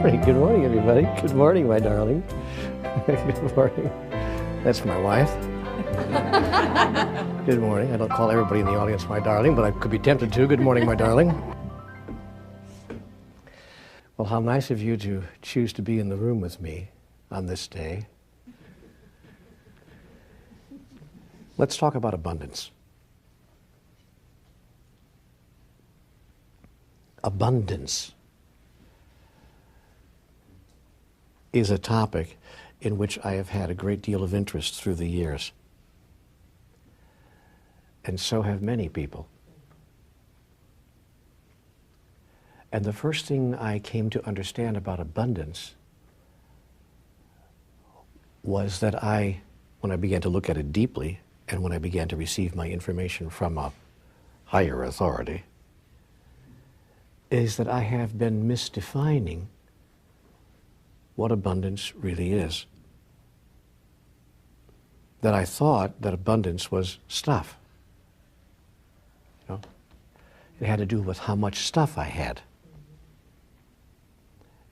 Good morning, everybody. Good morning, my darling. Good morning. That's my wife. Good morning. I don't call everybody in the audience my darling, but I could be tempted to. Good morning, my darling. Well, how nice of you to choose to be in the room with me on this day. Let's talk about abundance. Abundance is a topic in which I have had a great deal of interest through the years. And so have many people. And the first thing I came to understand about abundance was that when I began to look at it deeply, and when I began to receive my information from a higher authority, is that I have been misdefining what abundance really is. That I thought that abundance was stuff. You know, it had to do with how much stuff I had.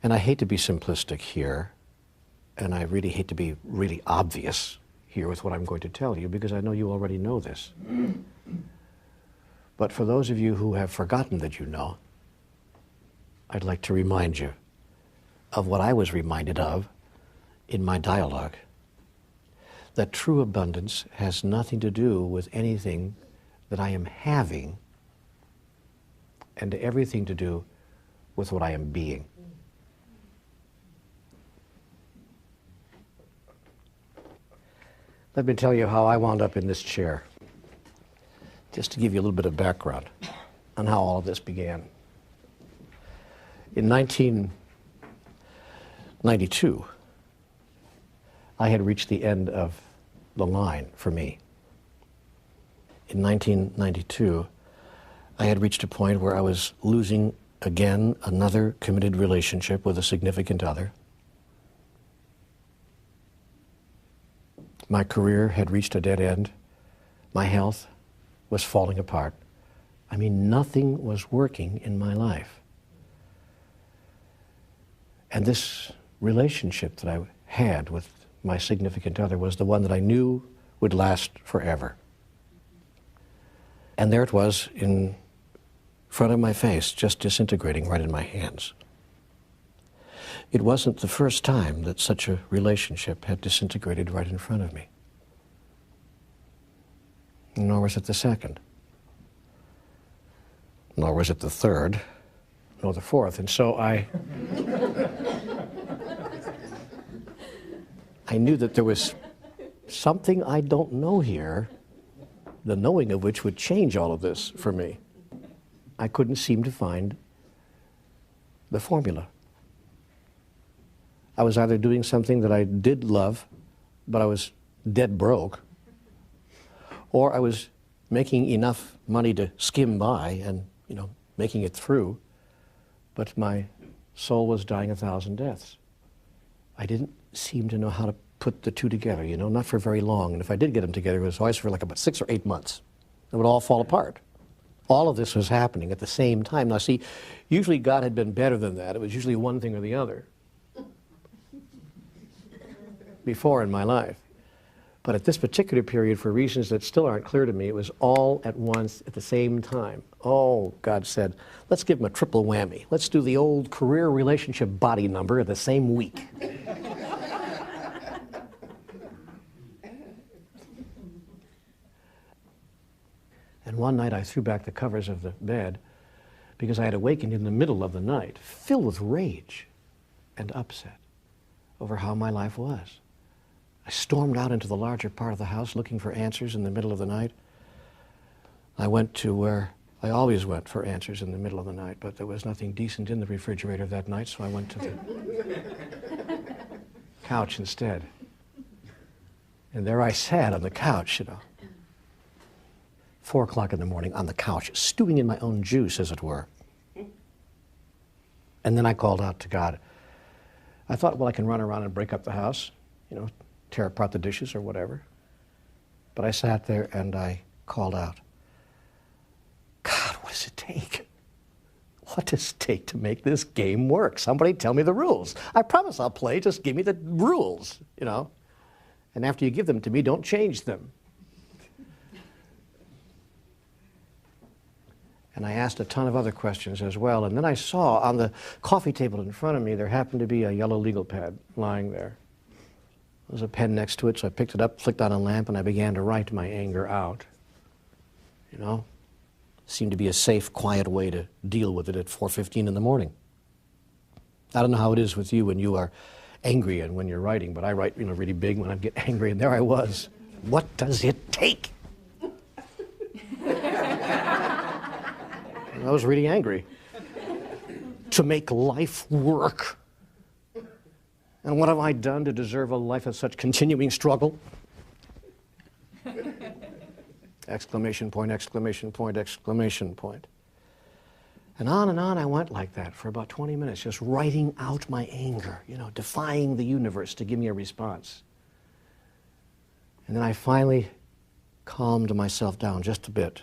And I hate to be simplistic here, and I really hate to be really obvious here with what I'm going to tell you, because I know you already know this. But for those of you who have forgotten that you know, I'd like to remind you of what I was reminded of in my dialogue. That true abundance has nothing to do with anything that I am having, and everything to do with what I am being. Let me tell you how I wound up in this chair, just to give you a little bit of background on how all of this began. In 1992, I had reached the end of the line for me. In 1992, I had reached a point where I was losing again another committed relationship with a significant other. My career had reached a dead end. My health was falling apart. I mean, nothing was working in my life. And this relationship that I had with my significant other was the one that I knew would last forever. And there it was in front of my face, just disintegrating right in my hands. It wasn't the first time that such a relationship had disintegrated right in front of me. Nor was it the second. Nor was it the third, nor the fourth. And so I knew that there was something I don't know here, the knowing of which would change all of this for me. I couldn't seem to find the formula. I was either doing something that I did love, but I was dead broke, or I was making enough money to skim by and, making it through, but my soul was dying 1,000 deaths. I didn't seem to know how to put the two together, not for very long. And if I did get them together, it was always for like about 6 or 8 months. It would all fall apart. All of this was happening at the same time. Now see, usually God had been better than that. It was usually one thing or the other before in my life. But at this particular period, for reasons that still aren't clear to me, it was all at once at the same time. Oh, God said, let's give him a triple whammy. Let's do the old career relationship body number the same week. And one night I threw back the covers of the bed because I had awakened in the middle of the night, filled with rage and upset over how my life was. I stormed out into the larger part of the house looking for answers in the middle of the night. I went to where I always went for answers in the middle of the night, but there was nothing decent in the refrigerator that night, so I went to the couch instead. And there I sat on the couch, 4 o'clock in the morning on the couch, stewing in my own juice, as it were. And then I called out to God. I thought, well, I can run around and break up the house, tear apart the dishes or whatever. But I sat there and I called out, God, what does it take? what does it take to make this game work? Somebody tell me the rules. I promise I'll play, just give me the rules, you know. And after you give them to me, don't change them. And I asked a ton of other questions as well. And then I saw on the coffee table in front of me, there happened to be a yellow legal pad lying there. There was a pen next to it, so I picked it up, flicked on a lamp, and I began to write my anger out. You know, seemed to be a safe, quiet way to deal with it at 4:15 in the morning. I don't know how it is with you when you are angry and when you're writing, but I write, you know, really big when I get angry, and there I was. What does it take? I was really angry to make life work. And what have I done to deserve a life of such continuing struggle? Exclamation point, exclamation point, exclamation point. And on I went like that for about 20 minutes, just writing out my anger, you know, defying the universe to give me a response. And then I finally calmed myself down just a bit,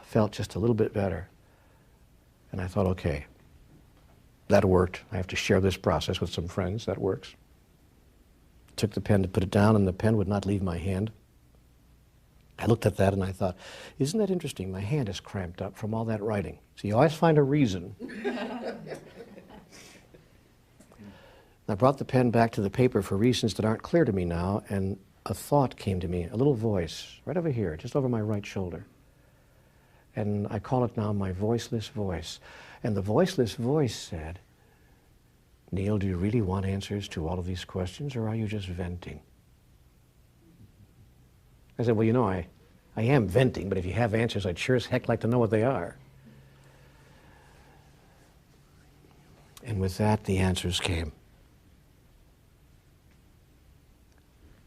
felt just a little bit better. And I thought, okay, that worked. I have to share this process with some friends. That works. Took the pen to put it down, and the pen would not leave my hand. I looked at that and I thought, isn't that interesting? My hand is cramped up from all that writing. So you always find a reason. I brought the pen back to the paper for reasons that aren't clear to me now, and a thought came to me, a little voice, right over here, just over my right shoulder. And I call it now my voiceless voice. And the voiceless voice said, Neale, do you really want answers to all of these questions, or are you just venting? I said, well, you know, I am venting, but if you have answers, I'd sure as heck like to know what they are. And with that, the answers came.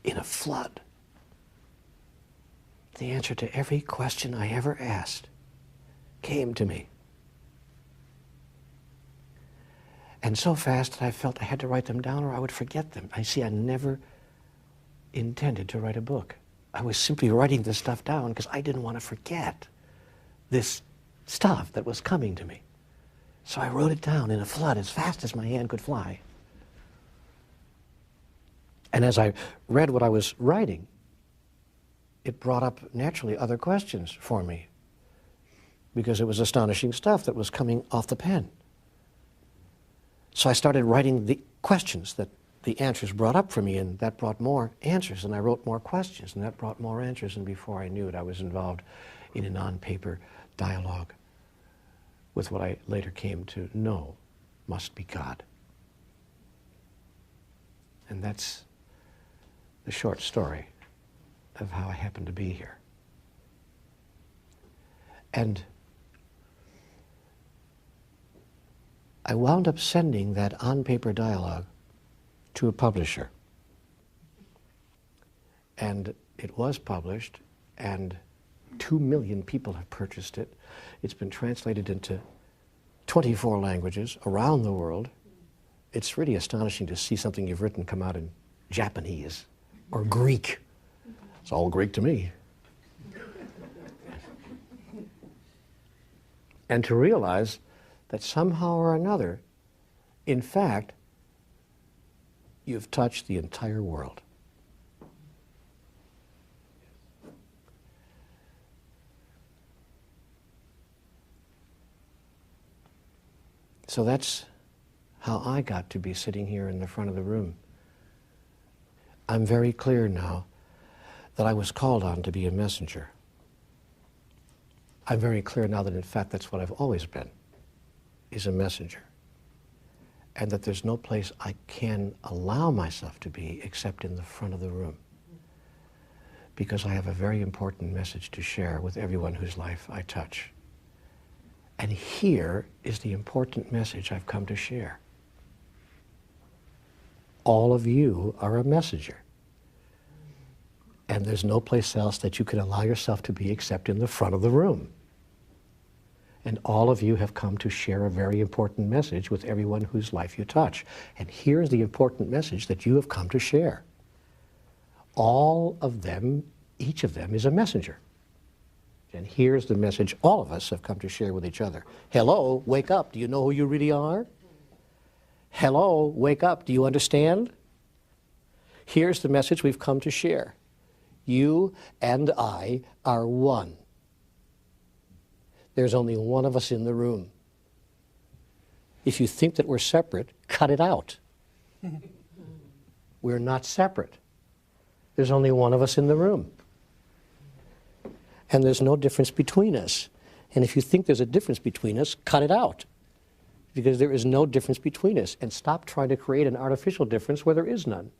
In a flood. The answer to every question I ever asked came to me. And so fast that I felt I had to write them down or I would forget them. I never intended to write a book. I was simply writing this stuff down because I didn't want to forget this stuff that was coming to me. So I wrote it down in a flood as fast as my hand could fly. And as I read what I was writing, it brought up naturally other questions for me because it was astonishing stuff that was coming off the pen. So I started writing the questions that the answers brought up for me, and that brought more answers, and I wrote more questions, and that brought more answers, and before I knew it, I was involved in a non-paper dialogue with what I later came to know must be God. And that's the short story of how I happened to be here. And I wound up sending that on-paper dialogue to a publisher. And it was published, and 2 million people have purchased it. It's been translated into 24 languages around the world. It's really astonishing to see something you've written come out in Japanese or Greek. It's all Greek to me. And to realize that somehow or another, in fact, you've touched the entire world. So that's how I got to be sitting here in the front of the room. I'm very clear now that I was called on to be a messenger. I'm very clear now that in fact that's what I've always been, is a messenger. And that there's no place I can allow myself to be except in the front of the room. Because I have a very important message to share with everyone whose life I touch. And here is the important message I've come to share. All of you are a messenger. And there's no place else that you can allow yourself to be except in the front of the room. And all of you have come to share a very important message with everyone whose life you touch. And here's the important message that you have come to share. All of them, each of them is a messenger. And here's the message all of us have come to share with each other. Hello, wake up. Do you know who you really are? Hello, wake up. Do you understand? Here's the message we've come to share. You and I are one. There's only one of us in the room. If you think that we're separate, cut it out. We're not separate. There's only one of us in the room. And there's no difference between us. And if you think there's a difference between us, cut it out. Because there is no difference between us. And stop trying to create an artificial difference where there is none.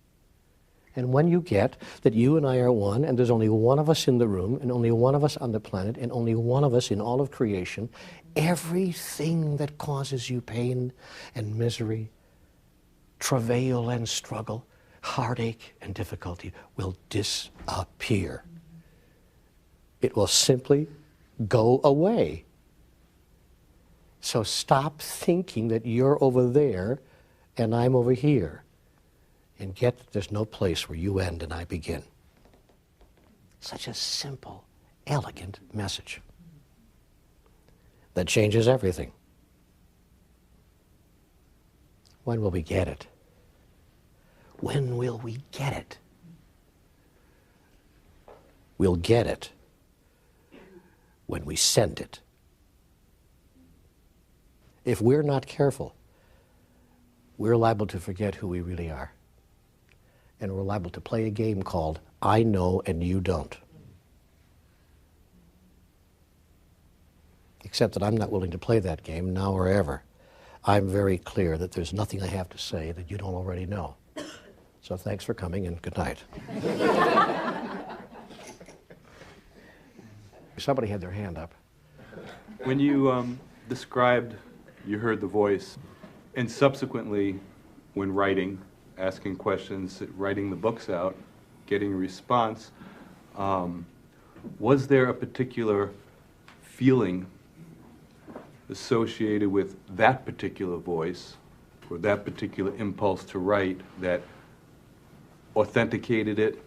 And when you get that you and I are one, and there's only one of us in the room, and only one of us on the planet, and only one of us in all of creation, everything that causes you pain and misery, travail and struggle, heartache and difficulty will disappear. It will simply go away. So stop thinking that you're over there and I'm over here. And get that there's no place where you end and I begin. Such a simple, elegant message that changes everything. When will we get it? When will we get it? We'll get it when we send it. If we're not careful, we're liable to forget who we really are. And we're liable to play a game called I know and you don't. Except that I'm not willing to play that game now or ever. I'm very clear that there's nothing I have to say that you don't already know. So thanks for coming and good night. Somebody had their hand up. When you described you heard the voice, and subsequently when writing, asking questions, writing the books out, getting a response, was there a particular feeling associated with that particular voice or that particular impulse to write that authenticated it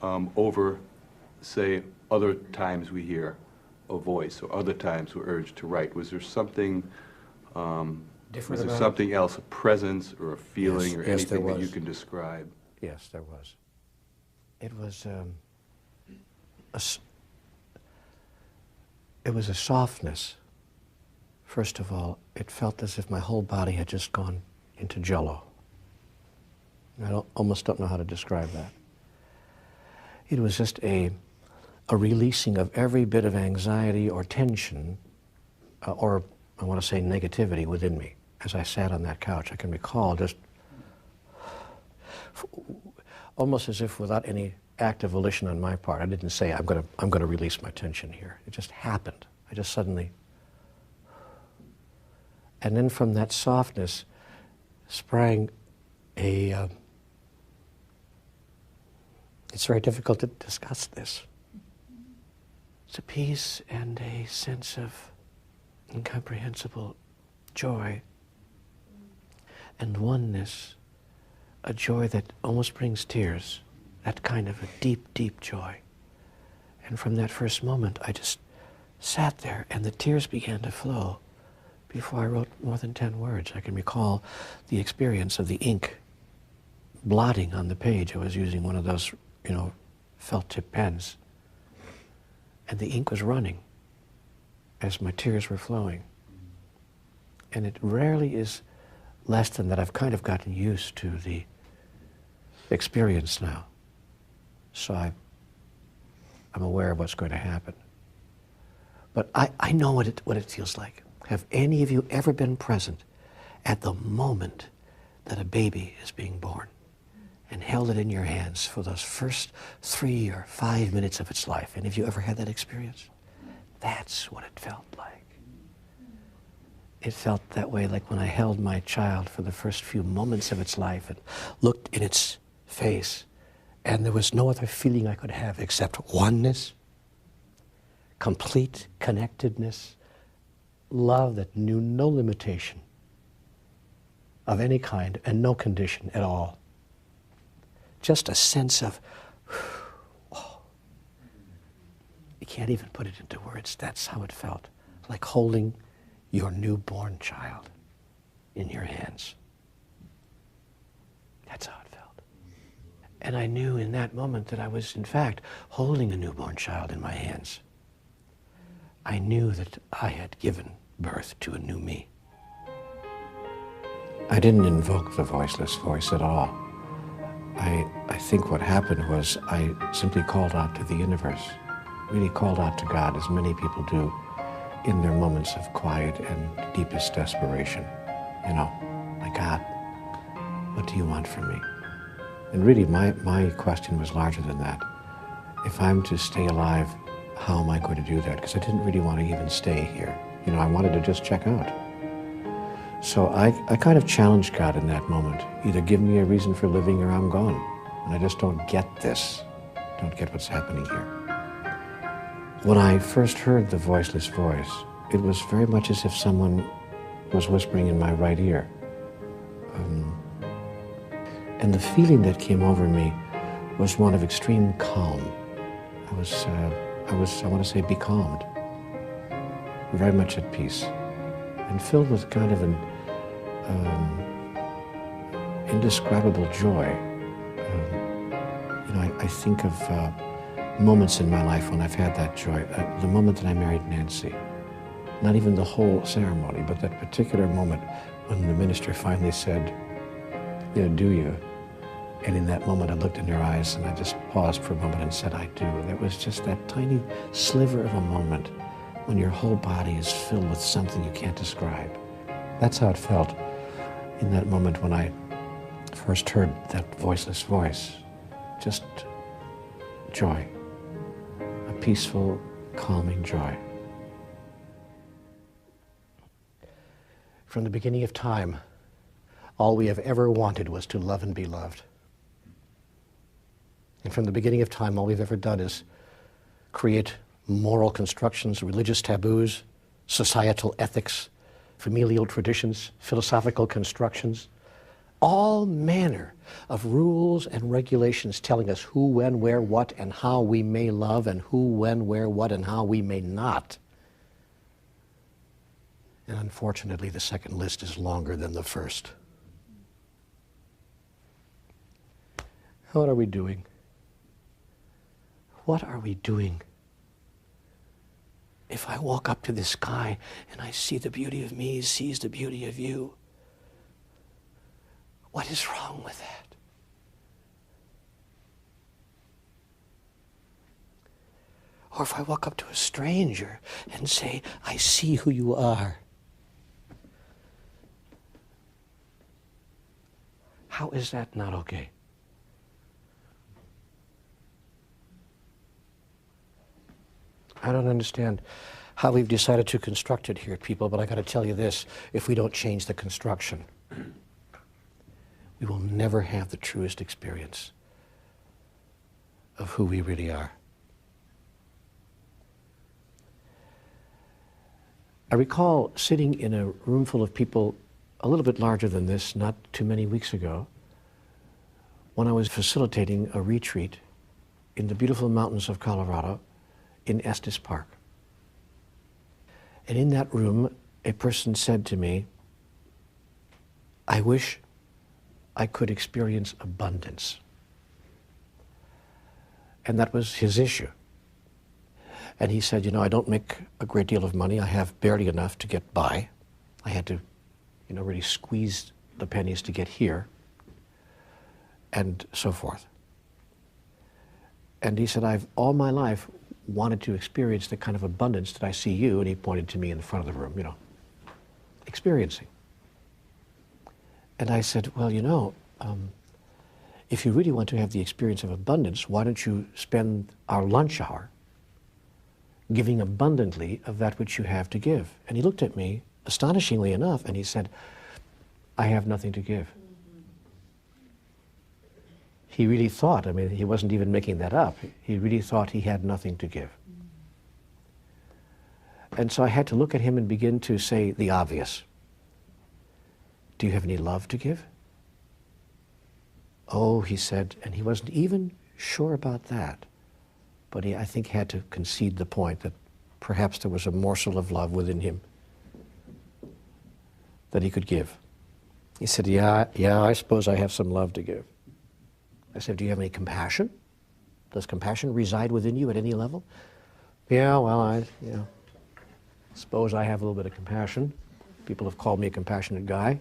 over, say, other times we hear a voice or other times we're urged to write? Was there something different? Was there something else, a presence or a feeling or yes, anything that you can describe? Yes, there was. It was a softness. First of all, it felt as if my whole body had just gone into jello. I almost don't know how to describe that. It was just a releasing of every bit of anxiety or tension, or I want to say negativity within me. As I sat on that couch, I can recall just almost as if without any act of volition on my part. I didn't say I'm going to release my tension here. It just happened. I just suddenly, and then from that softness sprang a. It's very difficult to discuss this. It's a peace and a sense of incomprehensible joy and oneness, a joy that almost brings tears, that kind of a deep, deep joy. And from that first moment, I just sat there and the tears began to flow before I wrote more than 10 words. I can recall the experience of the ink blotting on the page. I was using one of those, felt tip pens. And the ink was running as my tears were flowing. And it rarely is less than that. I've kind of gotten used to the experience now. So I'm aware of what's going to happen. But I know what it feels like. Have any of you ever been present at the moment that a baby is being born and held it in your hands for those first 3 or 5 minutes of its life? And have you ever had that experience? That's what it felt like. It felt that way like when I held my child for the first few moments of its life and looked in its face, and there was no other feeling I could have except oneness, complete connectedness, love that knew no limitation of any kind and no condition at all. Just a sense of, oh, can't even put it into words. That's how it felt, like holding your newborn child in your hands. That's how it felt. And I knew in that moment that I was, in fact, holding a newborn child in my hands. I knew that I had given birth to a new me. I didn't invoke the voiceless voice at all. I think what happened was I simply called out to the universe, really called out to God, as many people do in their moments of quiet and deepest desperation. You know, my God, what do you want from me? And really, my question was larger than that. If I'm to stay alive, how am I going to do that? Because I didn't really want to even stay here. You know, I wanted to just check out. So I kind of challenged God in that moment. Either give me a reason for living or I'm gone. And I just don't get this. Don't get what's happening here. When I first heard the voiceless voice, it was very much as if someone was whispering in my right ear. And the feeling that came over me was one of extreme calm. I want to say, becalmed, very much at peace, and filled with kind of an indescribable joy. I think of moments in my life when I've had that joy. The moment that I married Nancy, not even the whole ceremony, but that particular moment when the minister finally said, "You know, do you?" And in that moment I looked in her eyes and I just paused for a moment and said, "I do." And it was just that tiny sliver of a moment when your whole body is filled with something you can't describe. That's how it felt in that moment when I first heard that voiceless voice. Just joy, a peaceful, calming joy. From the beginning of time, all we have ever wanted was to love and be loved. And from the beginning of time, all we've ever done is create moral constructions, religious taboos, societal ethics, familial traditions, philosophical constructions, all manner of rules and regulations telling us who, when, where, what, and how we may love, and who, when, where, what, and how we may not. And unfortunately, the second list is longer than the first. What are we doing? What are we doing? If I walk up to the sky and I see the beauty of me, sees the beauty of you, what is wrong with that? Or if I walk up to a stranger and say, "I see who you are," how is that not okay? I don't understand how we've decided to construct it here, people, but I got to tell you this, if we don't change the construction, we will never have the truest experience of who we really are. I recall sitting in a room full of people a little bit larger than this not too many weeks ago when I was facilitating a retreat in the beautiful mountains of Colorado in Estes Park. And in that room, a person said to me, "I wish I could experience abundance." And that was his issue. And he said, "I don't make a great deal of money. I have barely enough to get by. I had to, really squeeze the pennies to get here," and so forth. And he said, "I've all my life wanted to experience the kind of abundance that I see you," and he pointed to me in the front of the room, experiencing. And I said, "Well, if you really want to have the experience of abundance, why don't you spend our lunch hour giving abundantly of that which you have to give?" And he looked at me, astonishingly enough, and he said, "I have nothing to give." He really thought, he wasn't even making that up, he really thought he had nothing to give. And so I had to look at him and begin to say the obvious. "Do you have any love to give?" "Oh," he said, and he wasn't even sure about that. but he, I think, had to concede the point that perhaps there was a morsel of love within him that he could give. He said, yeah, I suppose I have some love to give. I said, do you have any compassion? Does compassion reside within you at any level? Yeah, well, I suppose I have a little bit of compassion. People have called me a compassionate guy.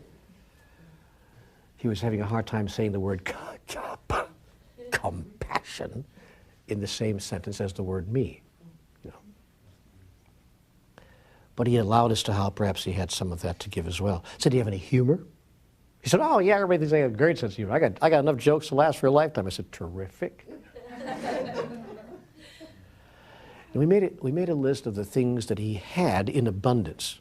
He was having a hard time saying the word compassion in the same sentence as the word me. But he allowed us to how perhaps he had some of that to give as well. I said, do you have any humor? He said, oh yeah, everybody thinks I have a great sense of humor. I got enough jokes to last for a lifetime. I said, terrific. And we made a list of the things that he had in abundance.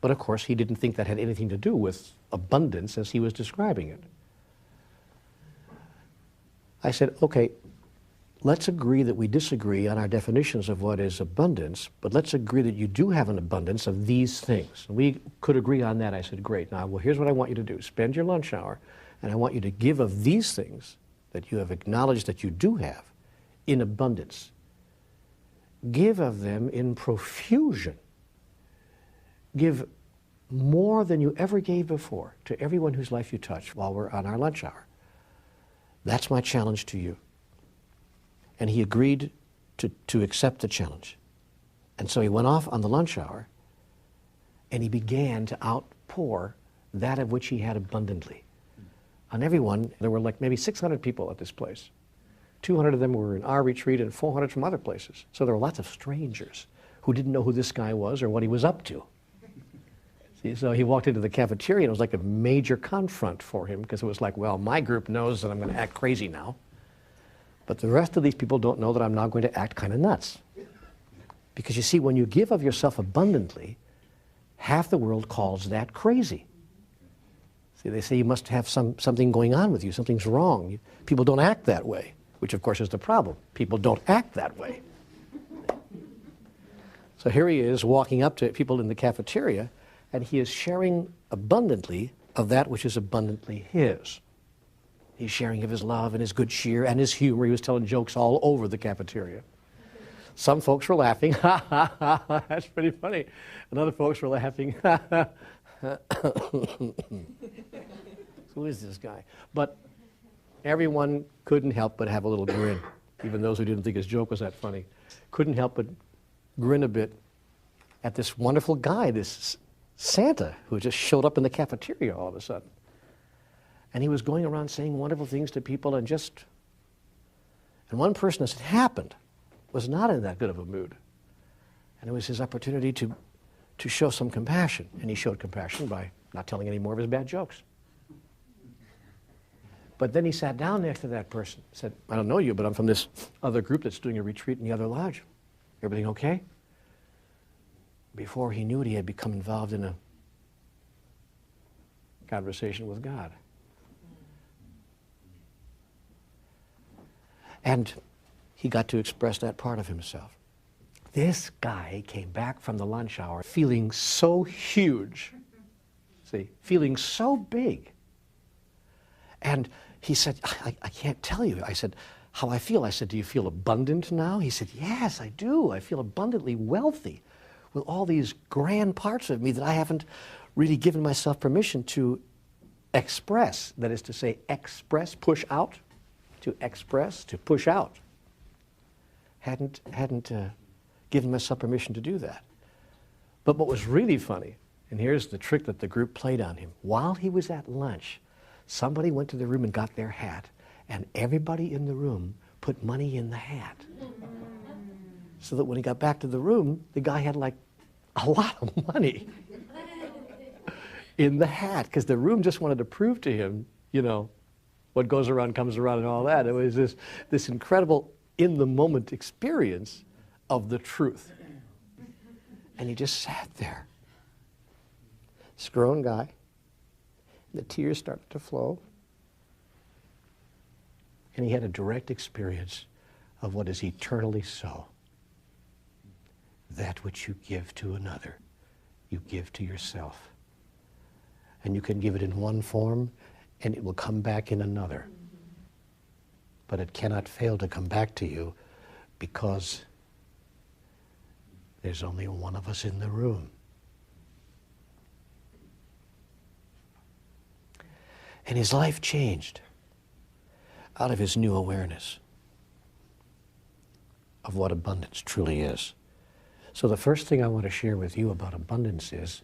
But of course, he didn't think that had anything to do with abundance as he was describing it. I said, okay, let's agree that we disagree on our definitions of what is abundance, but let's agree that you do have an abundance of these things. And we could agree on that. I said, great. Now, well, here's what I want you to do. Spend your lunch hour, and I want you to give of these things that you have acknowledged that you do have in abundance. Give of them in profusion. Give more than you ever gave before to everyone whose life you touch while we're on our lunch hour. That's my challenge to you. And he agreed to accept the challenge. And so he went off on the lunch hour, and he began to outpour that of which he had abundantly. On everyone, there were like maybe 600 people at this place. 200 of them were in our retreat and 400 from other places. So there were lots of strangers who didn't know who this guy was or what he was up to. See, so he walked into the cafeteria, and it was like a major confront for him, because it was like, well, my group knows that I'm going to act crazy now. But the rest of these people don't know that I'm now going to act kind of nuts. Because you see, when you give of yourself abundantly, half the world calls that crazy. See, they say you must have something going on with you, something's wrong. People don't act that way, which of course is the problem. People don't act that way. So here he is walking up to people in the cafeteria, and he is sharing abundantly of that which is abundantly his. He's sharing of his love and his good cheer and his humor. He was telling jokes all over the cafeteria. Some folks were laughing, ha, ha, ha, ha, that's pretty funny. And other folks were laughing, ha, ha, ha. Who is this guy? But everyone couldn't help but have a little grin, even those who didn't think his joke was that funny. Couldn't help but grin a bit at this wonderful guy, this Santa, who just showed up in the cafeteria all of a sudden. And he was going around saying wonderful things to people, and one person, as it happened, was not in that good of a mood. And it was his opportunity to show some compassion. And he showed compassion by not telling any more of his bad jokes. But then he sat down next to that person, said, I don't know you, but I'm from this other group that's doing a retreat in the other lodge. Everything okay? Before he knew it, he had become involved in a conversation with God. And he got to express that part of himself. This guy came back from the lunch hour feeling so huge, see, feeling so big. And he said, I can't tell you. I said, how I feel. I said, do you feel abundant now? He said, yes, I do. I feel abundantly wealthy with all these grand parts of me that I haven't really given myself permission to express. That is to say, express, push out. To express, to push out. Hadn't given myself permission to do that. But what was really funny, and here's the trick that the group played on him, while he was at lunch, somebody went to the room and got their hat, and everybody in the room put money in the hat. So that when he got back to the room, the guy had like a lot of money in the hat, because the room just wanted to prove to him, you know, what goes around comes around and all that. It was this incredible in-the-moment experience of the truth. And he just sat there. This grown guy. The tears started to flow. And he had a direct experience of what is eternally so. That which you give to another, you give to yourself. And you can give it in one form, and it will come back in another. But it cannot fail to come back to you because there's only one of us in the room. And his life changed out of his new awareness of what abundance truly is. So the first thing I want to share with you about abundance is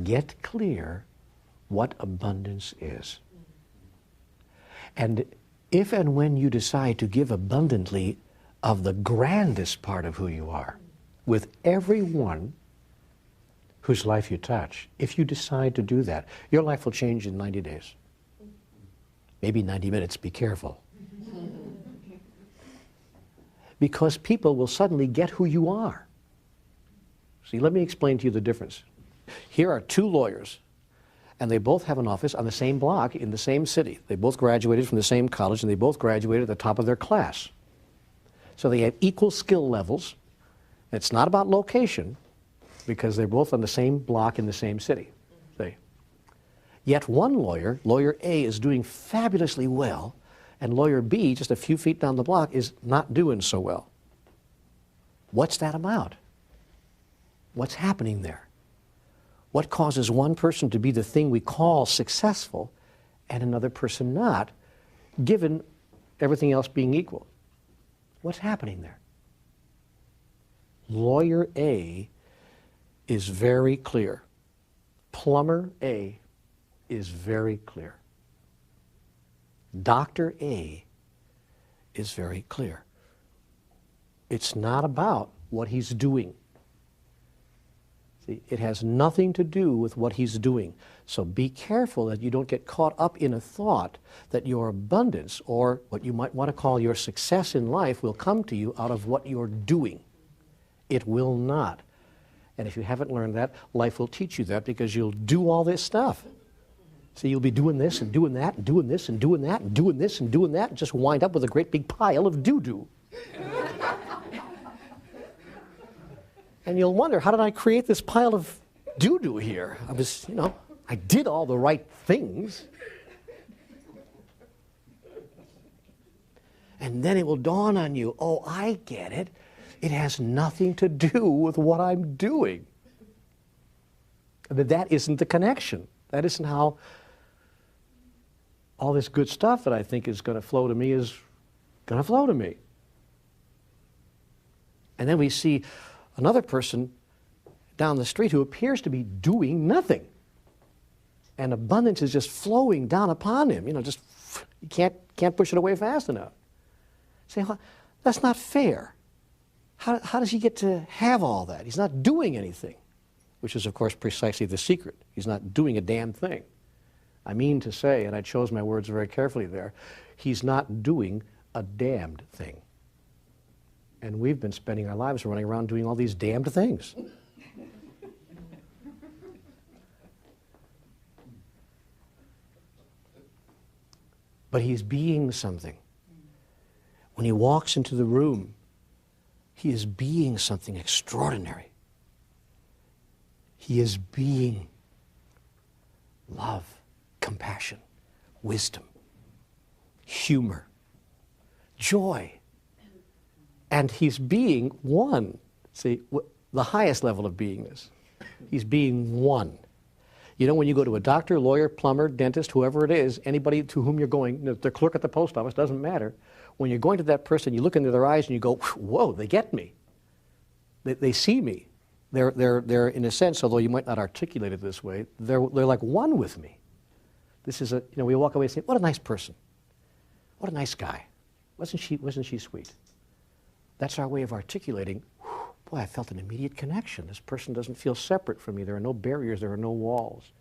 get clear what abundance is. And if and when you decide to give abundantly of the grandest part of who you are, with everyone whose life you touch, if you decide to do that, your life will change in 90 days. Maybe 90 minutes, be careful. Because people will suddenly get who you are. See, let me explain to you the difference. Here are two lawyers, and they both have an office on the same block in the same city. They both graduated from the same college, and they both graduated at the top of their class. So they have equal skill levels. It's not about location, because they're both on the same block in the same city. See? Yet one lawyer, lawyer A, is doing fabulously well, and lawyer B, just a few feet down the block, is not doing so well. What's that about? What's happening there? What causes one person to be the thing we call successful and another person not, given everything else being equal? What's happening there? Lawyer A is very clear. Plumber A is very clear. Doctor A is very clear. It's not about what he's doing. See, it has nothing to do with what he's doing. So be careful that you don't get caught up in a thought that your abundance, or what you might want to call your success in life, will come to you out of what you're doing. It will not. And if you haven't learned that, life will teach you that, because you'll do all this stuff. So you'll be doing this and doing that and doing this and doing that and doing this and doing that, and just wind up with a great big pile of doo-doo. And you'll wonder, how did I create this pile of doo-doo here? I did all the right things. And then it will dawn on you, oh, I get it. It has nothing to do with what I'm doing. That isn't the connection. That isn't how all this good stuff that I think is going to flow to me is going to flow to me. And then we see another person down the street who appears to be doing nothing. And abundance is just flowing down upon him. You can't push it away fast enough. Say, well, that's not fair. How does he get to have all that? He's not doing anything, which is, of course, precisely the secret. He's not doing a damn thing. I mean to say, and I chose my words very carefully there, he's not doing a damned thing. And we've been spending our lives running around doing all these damned things. But he's being something. When he walks into the room, he is being something extraordinary. He is being love, compassion, wisdom, humor, joy. And he's being one. See, the highest level of beingness. He's being one. You know, when you go to a doctor, lawyer, plumber, dentist, whoever it is, anybody to whom you're going, the clerk at the post office, doesn't matter. When you're going to that person, you look into their eyes and you go, whoa, they get me. They see me. They're in a sense, although you might not articulate it this way, they're like one with me. This is we walk away and say, what a nice person. What a nice guy. Wasn't she sweet? That's our way of articulating, boy, I felt an immediate connection. This person doesn't feel separate from me. There are no barriers. There are no walls.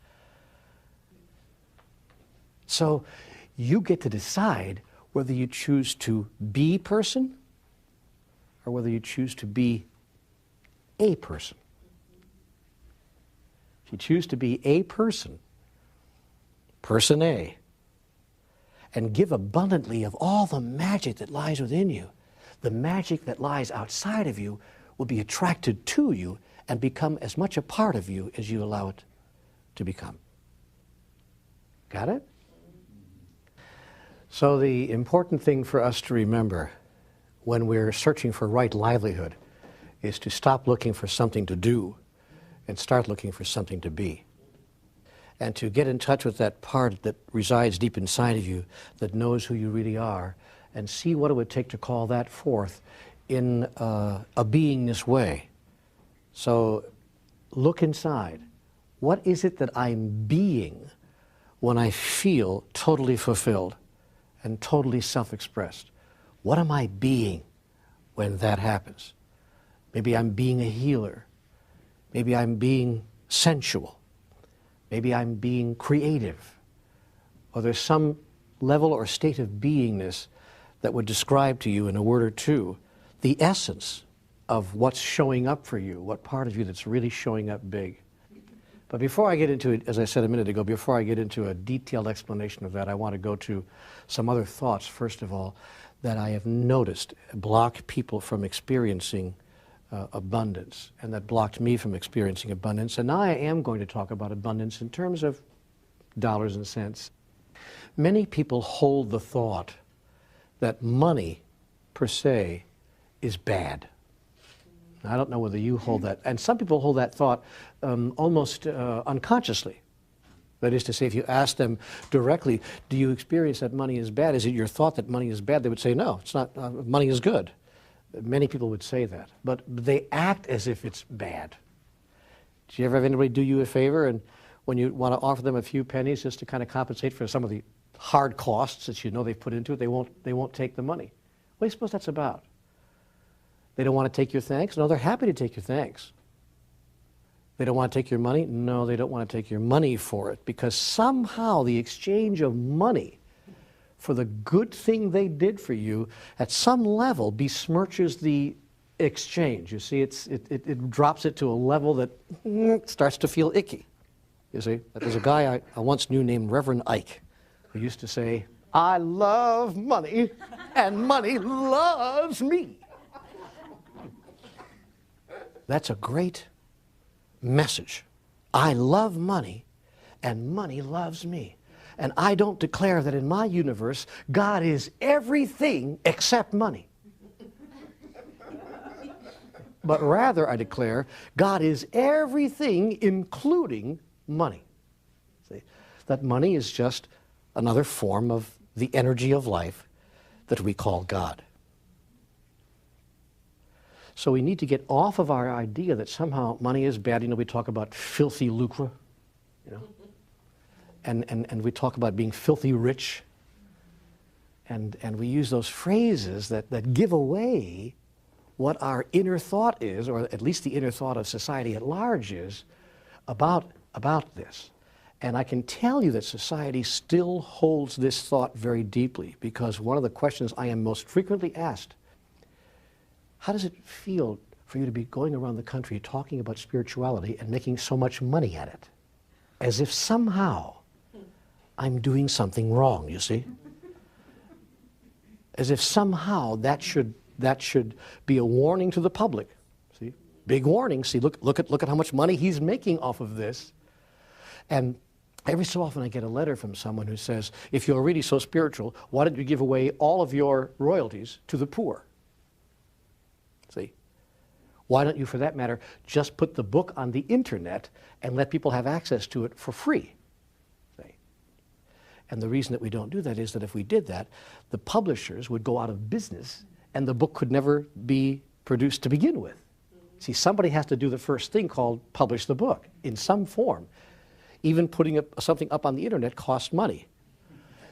So you get to decide whether you choose to be person or whether you choose to be a person. If you choose to be a person, person A, and give abundantly of all the magic that lies within you, the magic that lies outside of you will be attracted to you and become as much a part of you as you allow it to become. Got it? So the important thing for us to remember when we're searching for right livelihood is to stop looking for something to do and start looking for something to be. And to get in touch with that part that resides deep inside of you that knows who you really are and see what it would take to call that forth in a beingness way. So look inside. What is it that I'm being when I feel totally fulfilled and totally self-expressed? What am I being when that happens? Maybe I'm being a healer. Maybe I'm being sensual. Maybe I'm being creative. Or there's some level or state of beingness that would describe to you in a word or two the essence of what's showing up for you, what part of you that's really showing up big. But before I get into it, as I said a minute ago, before I get into a detailed explanation of that, I want to go to some other thoughts, first of all, that I have noticed block people from experiencing abundance, and that blocked me from experiencing abundance. And now I am going to talk about abundance in terms of dollars and cents. Many people hold the thought that money, per se, is bad. I don't know whether you hold that. And some people hold that thought almost unconsciously. That is to say, if you ask them directly, do you experience that money is bad? Is it your thought that money is bad? They would say, no, it's not. Money is good. Many people would say that. But they act as if it's bad. Do you ever have anybody do you a favor, and when you want to offer them a few pennies just to kind of compensate for some of the hard costs that you know they've put into it, they won't take the money? What do you suppose that's about? They don't want to take your thanks? No, they're happy to take your thanks. They don't want to take your money? No, they don't want to take your money for it, because somehow the exchange of money for the good thing they did for you at some level besmirches the exchange. You see, it drops it to a level that starts to feel icky. You see, there's a guy I once knew named Reverend Ike who used to say, I love money and money loves me. That's a great message. I love money and money loves me. And I don't declare that in my universe God is everything except money. But rather I declare God is everything including money. See? That money is just another form of the energy of life that we call God. So we need to get off of our idea that somehow money is bad. You know, we talk about filthy lucre, you know, and we talk about being filthy rich. And we use those phrases that give away what our inner thought is, or at least the inner thought of society at large is, about this. And I can tell you that society still holds this thought very deeply, because one of the questions I am most frequently asked, how does it feel for you to be going around the country talking about spirituality and making so much money at it? As if somehow I'm doing something wrong, you see? As if somehow that should be a warning to the public. See? Big warning. See, look at how much money he's making off of this. And every so often I get a letter from someone who says, if you're really so spiritual, why don't you give away all of your royalties to the poor? See? Why don't you, for that matter, just put the book on the internet and let people have access to it for free? See? And the reason that we don't do that is that if we did that, the publishers would go out of business and the book could never be produced to begin with. See, somebody has to do the first thing called publish the book in some form. Even putting something up on the internet costs money.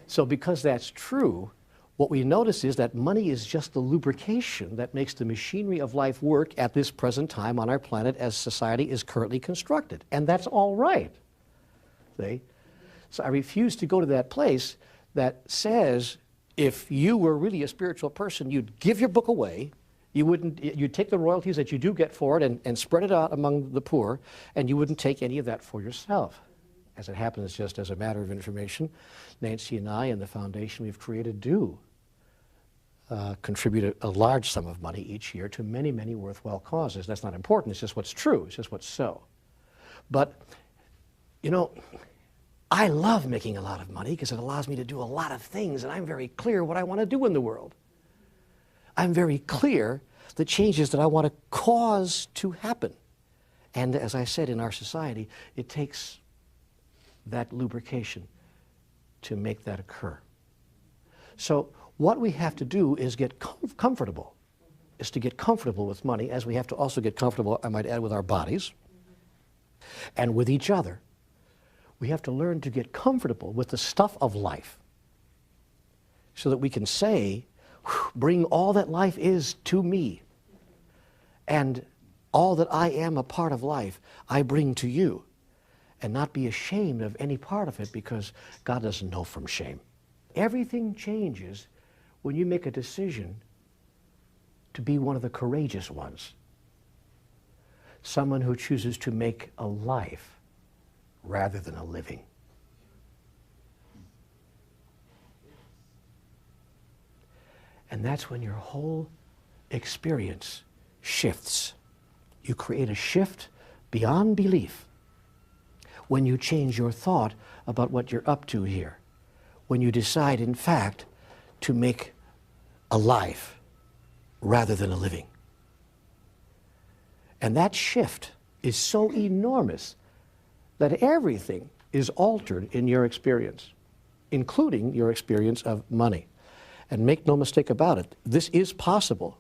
So because that's true, what we notice is that money is just the lubrication that makes the machinery of life work at this present time on our planet as society is currently constructed. And that's all right. See? So I refuse to go to that place that says if you were really a spiritual person, you'd give your book away, you'd take the royalties that you do get for it and spread it out among the poor, and you wouldn't take any of that for yourself. As it happens, just as a matter of information, Nancy and I and the foundation we've created do contribute a large sum of money each year to many, many worthwhile causes. That's not important. It's just what's true. It's just what's so. But, you know, I love making a lot of money because it allows me to do a lot of things, and I'm very clear what I want to do in the world. I'm very clear the changes that I want to cause to happen. And as I said, in our society, it takes that lubrication to make that occur. So what we have to do is get comfortable, is to get comfortable with money, as we have to also get comfortable, I might add, with our bodies and with each other. We have to learn to get comfortable with the stuff of life so that we can say, bring all that life is to me, and all that I am a part of life, I bring to you, and not be ashamed of any part of it, because God doesn't know from shame. Everything changes when you make a decision to be one of the courageous ones, someone who chooses to make a life rather than a living. And that's when your whole experience shifts. You create a shift beyond belief when you change your thought about what you're up to here, when you decide, in fact, to make a life rather than a living. And that shift is so enormous that everything is altered in your experience, including your experience of money. And make no mistake about it, this is possible.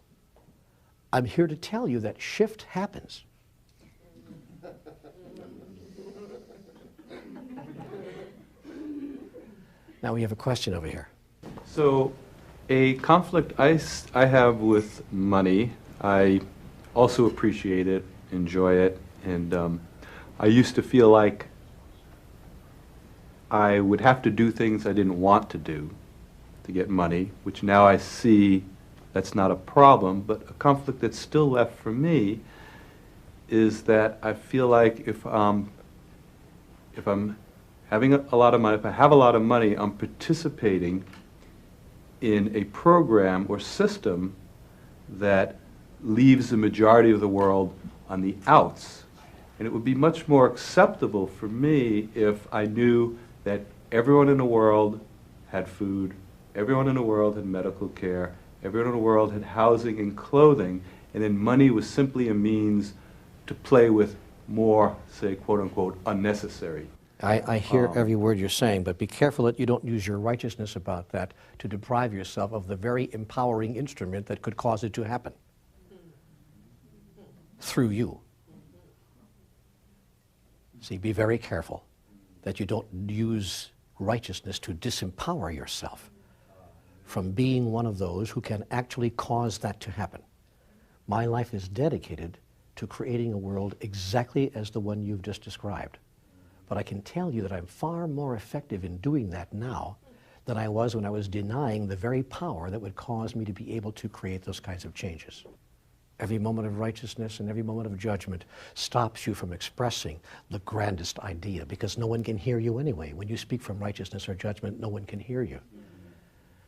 I'm here to tell you that shift happens. Now we have a question over here. So, a conflict I have with money, I also appreciate it, enjoy it, and I used to feel like I would have to do things I didn't want to do to get money, which now I see that's not a problem, but a conflict that's still left for me is that I feel like if I'm having a lot of money, if I have a lot of money, I'm participating in a program or system that leaves the majority of the world on the outs. And it would be much more acceptable for me if I knew that everyone in the world had food, everyone in the world had medical care, everyone in the world had housing and clothing, and then money was simply a means to play with more, say, quote-unquote, unnecessary. I hear every word you're saying, but be careful that you don't use your righteousness about that to deprive yourself of the very empowering instrument that could cause it to happen through you. See, be very careful that you don't use righteousness to disempower yourself from being one of those who can actually cause that to happen. My life is dedicated to creating a world exactly as the one you've just described. But I can tell you that I'm far more effective in doing that now than I was when I was denying the very power that would cause me to be able to create those kinds of changes. Every moment of righteousness and every moment of judgment stops you from expressing the grandest idea, because no one can hear you anyway. When you speak from righteousness or judgment, no one can hear you.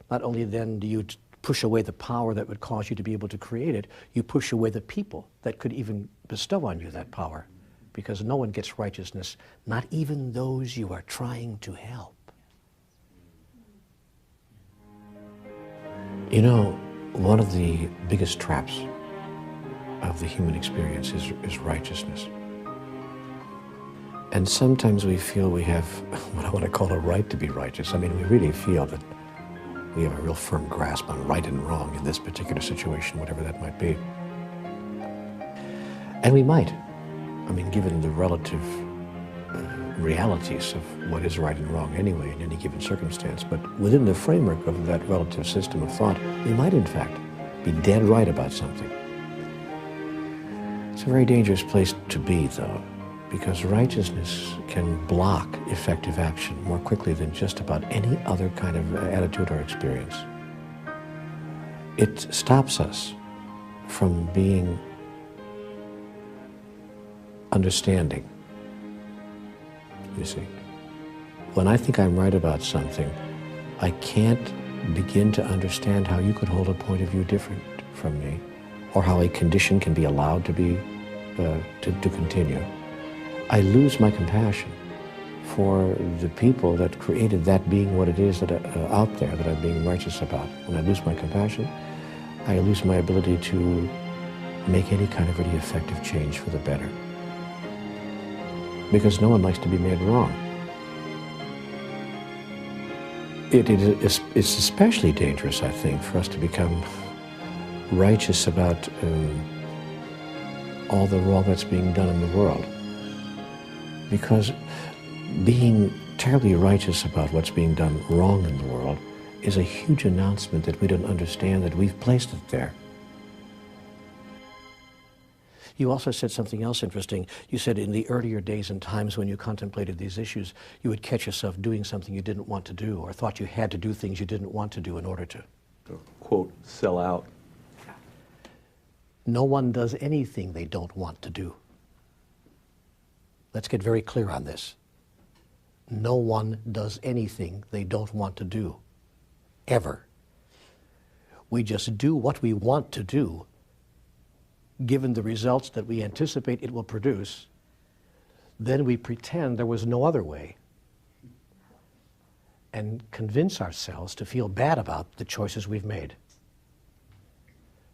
Not only then do you push away the power that would cause you to be able to create it, you push away the people that could even bestow on you that power, because no one gets righteousness, not even those you are trying to help. You know, one of the biggest traps of the human experience is righteousness. And sometimes we feel we have what I want to call a right to be righteous. I mean, we really feel that we have a real firm grasp on right and wrong in this particular situation, whatever that might be. And we might. I mean, given the relative realities of what is right and wrong anyway in any given circumstance, but within the framework of that relative system of thought, we might in fact be dead right about something. It's a very dangerous place to be, though, because righteousness can block effective action more quickly than just about any other kind of attitude or experience. It stops us from being understanding, you see. When I think I'm right about something, I can't begin to understand how you could hold a point of view different from me, or how a condition can be allowed to be, to continue. I lose my compassion for the people that created that being what it is that out there that I'm being righteous about. When I lose my compassion, I lose my ability to make any kind of really effective change for the better. Because no one likes to be made wrong. It's especially dangerous, I think, for us to become righteous about all the wrong that's being done in the world. Because being terribly righteous about what's being done wrong in the world is a huge announcement that we don't understand that we've placed it there. You also said something else interesting. You said in the earlier days and times when you contemplated these issues, you would catch yourself doing something you didn't want to do, or thought you had to do things you didn't want to do in order to. Quote, sell out. No one does anything they don't want to do. Let's get very clear on this. No one does anything they don't want to do, ever. We just do what we want to do, given the results that we anticipate it will produce. Then we pretend there was no other way and convince ourselves to feel bad about the choices we've made.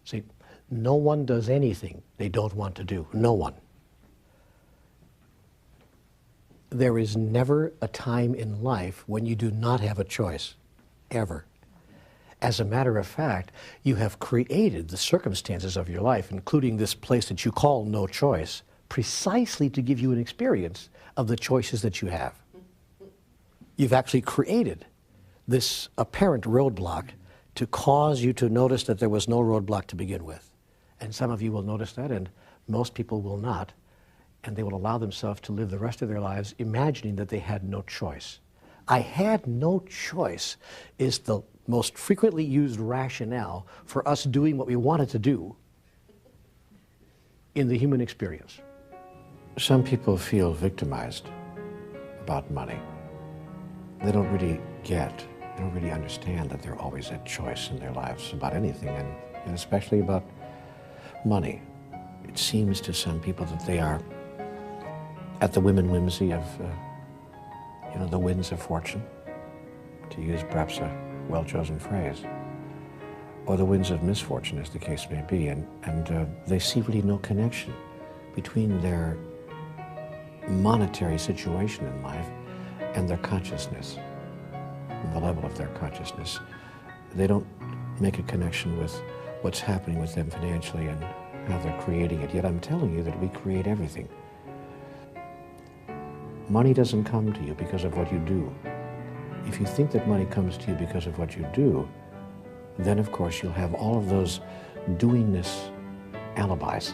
See, no one does anything they don't want to do. No one. There is never a time in life when you do not have a choice, ever. As a matter of fact, you have created the circumstances of your life, including this place that you call no choice, precisely to give you an experience of the choices that you have. You've actually created this apparent roadblock to cause you to notice that there was no roadblock to begin with. And some of you will notice that, and most people will not, and they will allow themselves to live the rest of their lives imagining that they had no choice. I had no choice is the most frequently used rationale for us doing what we wanted to do in the human experience. Some people feel victimized about money. They don't really understand that they're always at choice in their lives about anything, and especially about money. It seems to some people that they are at the whim and whimsy of the winds of fortune, to use perhaps a well-chosen phrase, or the winds of misfortune, as the case may be, and they see really no connection between their monetary situation in life and their consciousness, and the level of their consciousness. They don't make a connection with what's happening with them financially and how they're creating it. Yet I'm telling you that we create everything. Money doesn't come to you because of what you do. If you think that money comes to you because of what you do, then of course you'll have all of those doingness alibis.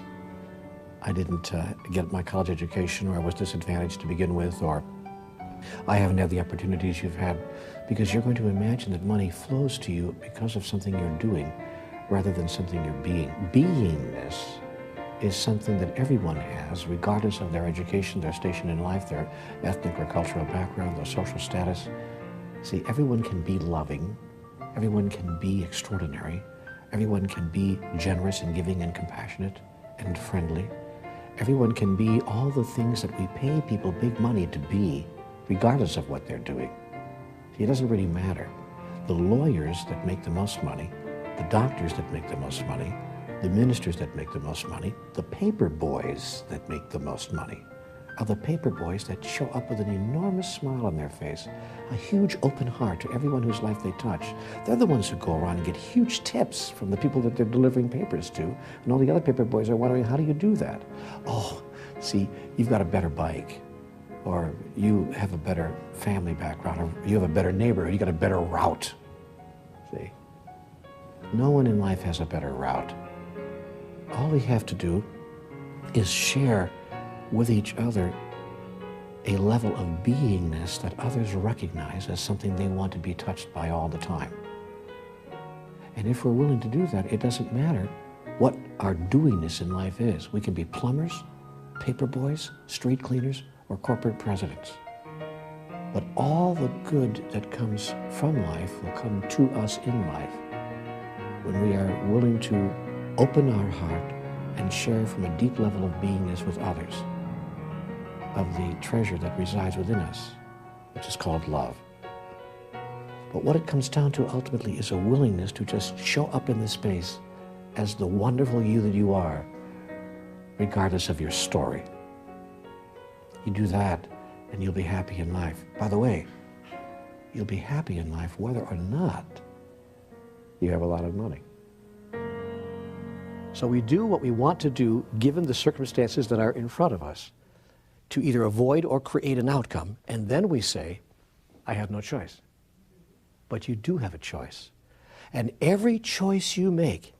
I didn't get my college education, or I was disadvantaged to begin with, or I haven't had the opportunities you've had, because you're going to imagine that money flows to you because of something you're doing rather than something you're being. Beingness is something that everyone has, regardless of their education, their station in life, their ethnic or cultural background, their social status. See, everyone can be loving, everyone can be extraordinary, everyone can be generous and giving and compassionate and friendly. Everyone can be all the things that we pay people big money to be, regardless of what they're doing. See, it doesn't really matter. The lawyers that make the most money, the doctors that make the most money, the ministers that make the most money, the paper boys that make the most money, are the paper boys that show up with an enormous smile on their face, a huge open heart to everyone whose life they touch. They're the ones who go around and get huge tips from the people that they're delivering papers to, and all the other paper boys are wondering, how do you do that? Oh, see, you've got a better bike, or you have a better family background, or you have a better neighborhood, you got a better route. See, no one in life has a better route. All we have to do is share with each other a level of beingness that others recognize as something they want to be touched by all the time. And if we're willing to do that, it doesn't matter what our doingness in life is. We can be plumbers, paper boys, street cleaners, or corporate presidents. But all the good that comes from life will come to us in life when we are willing to open our heart and share from a deep level of beingness with others of the treasure that resides within us, which is called love. But what it comes down to ultimately is a willingness to just show up in this space as the wonderful you that you are, regardless of your story. You do that, and you'll be happy in life. By the way, you'll be happy in life whether or not you have a lot of money. So we do what we want to do given the circumstances that are in front of us to either avoid or create an outcome, and then we say, I have no choice. But you do have a choice. And every choice you make,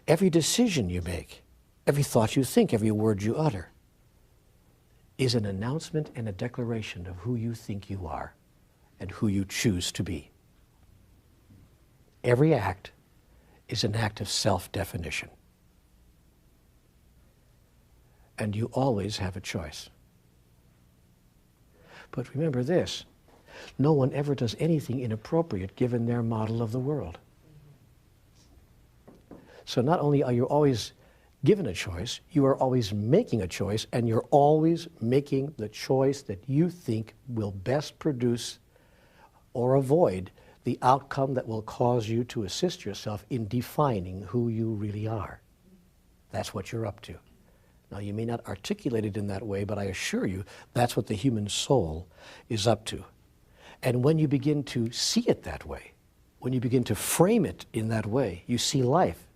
every decision you make, every thought you think, every word you utter, is an announcement and a declaration of who you think you are and who you choose to be. Every act is an act of self-definition. And you always have a choice. But remember this, no one ever does anything inappropriate given their model of the world. So not only are you always given a choice, you are always making a choice, and you're always making the choice that you think will best produce or avoid the outcome that will cause you to assist yourself in defining who you really are. That's what you're up to. Now, you may not articulate it in that way, but I assure you that's what the human soul is up to. And when you begin to see it that way, when you begin to frame it in that way, you see life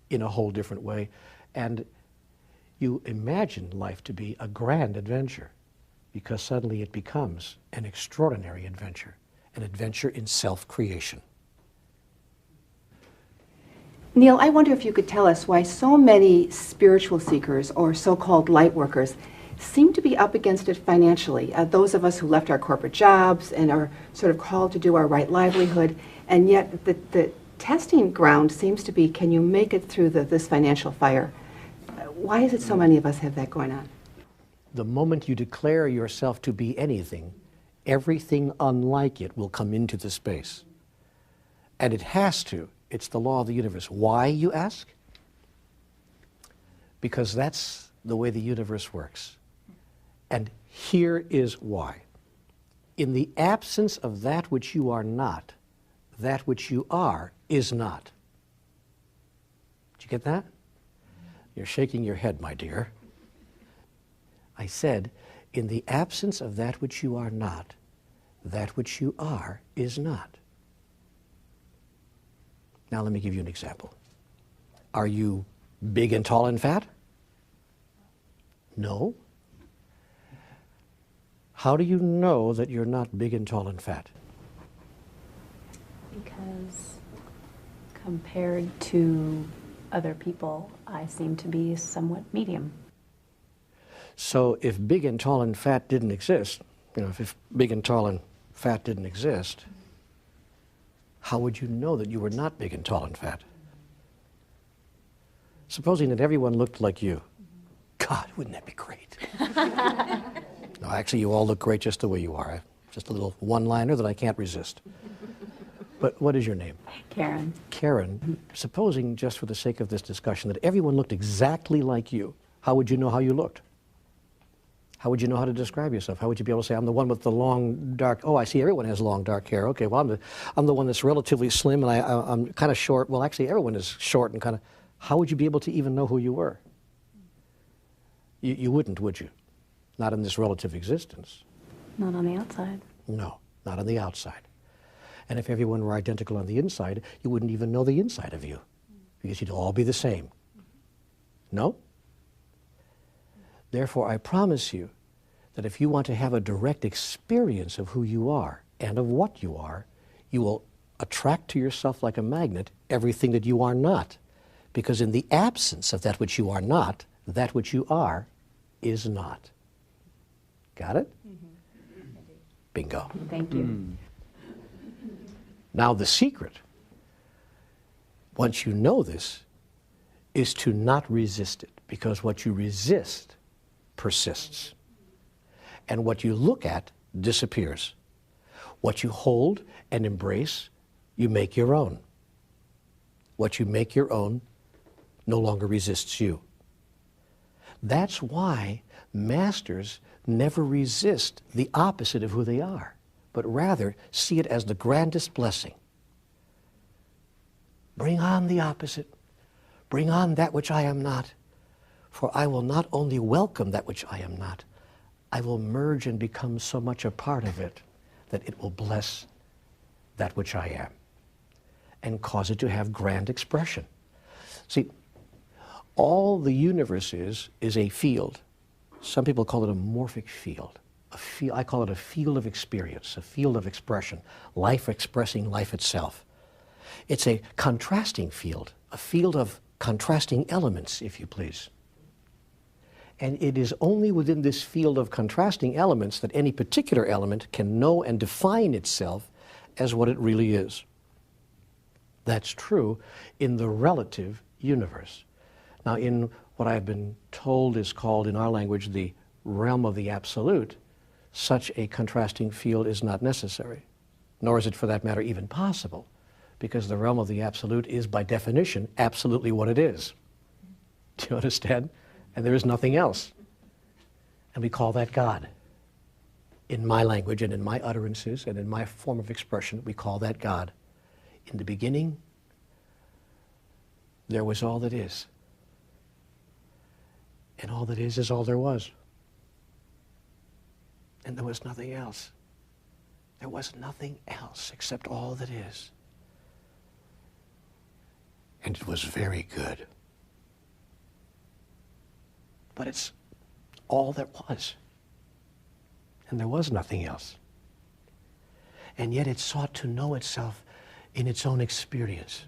in a whole different way, and you imagine life to be a grand adventure, because suddenly it becomes an extraordinary adventure, an adventure in self-creation. Neale, I wonder if you could tell us why so many spiritual seekers or so-called light workers seem to be up against it financially. Those of us who left our corporate jobs and are sort of called to do our right livelihood, and yet the testing ground seems to be, can you make it through this financial fire? Why is it so many of us have that going on? The moment you declare yourself to be anything, everything unlike it will come into the space. And it has to. It's the law of the universe. Why, you ask? Because that's the way the universe works. And here is why. In the absence of that which you are not, that which you are is not. Did you get that? You're shaking your head, my dear. I said, in the absence of that which you are not, that which you are is not. Now let me give you an example. Are you big and tall and fat? No. How do you know that you're not big and tall and fat? Because compared to other people, I seem to be somewhat medium. So if big and tall and fat didn't exist, if big and tall and fat didn't exist, how would you know that you were not big and tall and fat? Supposing that everyone looked like you. God, wouldn't that be great? No, actually, you all look great just the way you are. Just a little one-liner that I can't resist. But what is your name? Karen. Karen, supposing, just for the sake of this discussion, that everyone looked exactly like you, how would you know how you looked? How would you know how to describe yourself? How would you be able to say, I'm the one with the long, dark, oh, I see everyone has long, dark hair. Okay, well, I'm the one that's relatively slim and I'm kind of short. Well, actually, everyone is short and kind of, how would you be able to even know who you were? You wouldn't, would you? Not in this relative existence. Not on the outside. No, not on the outside. And if everyone were identical on the inside, you wouldn't even know the inside of you, because you'd all be the same. No? Therefore, I promise you that if you want to have a direct experience of who you are and of what you are, you will attract to yourself like a magnet everything that you are not. Because in the absence of that which you are not, that which you are is not. Got it? Mm-hmm. Bingo. Thank you. Now the secret, once you know this, is to not resist it, because what you resist persists. And what you look at disappears. What you hold and embrace, you make your own. What you make your own no longer resists you. That's why masters never resist the opposite of who they are, but rather see it as the grandest blessing. Bring on the opposite. Bring on that which I am not, for I will not only welcome that which I am not, I will merge and become so much a part of it that it will bless that which I am and cause it to have grand expression. See, all the universe is a field. Some people call it a morphic field. I call it a field of experience, a field of expression, life expressing life itself. It's a contrasting field, a field of contrasting elements, if you please. And it is only within this field of contrasting elements that any particular element can know and define itself as what it really is. That's true in the relative universe. Now, in what I've been told is called in our language the realm of the absolute, such a contrasting field is not necessary, nor is it for that matter even possible, because the realm of the absolute is by definition absolutely what it is. Do you understand? And there is nothing else. And we call that God. In my language and in my utterances and in my form of expression, we call that God. In the beginning, there was all that is. And all that is all there was. And there was nothing else. There was nothing else except all that is. And it was very good. But it's all that was. And there was nothing else. And yet it sought to know itself in its own experience.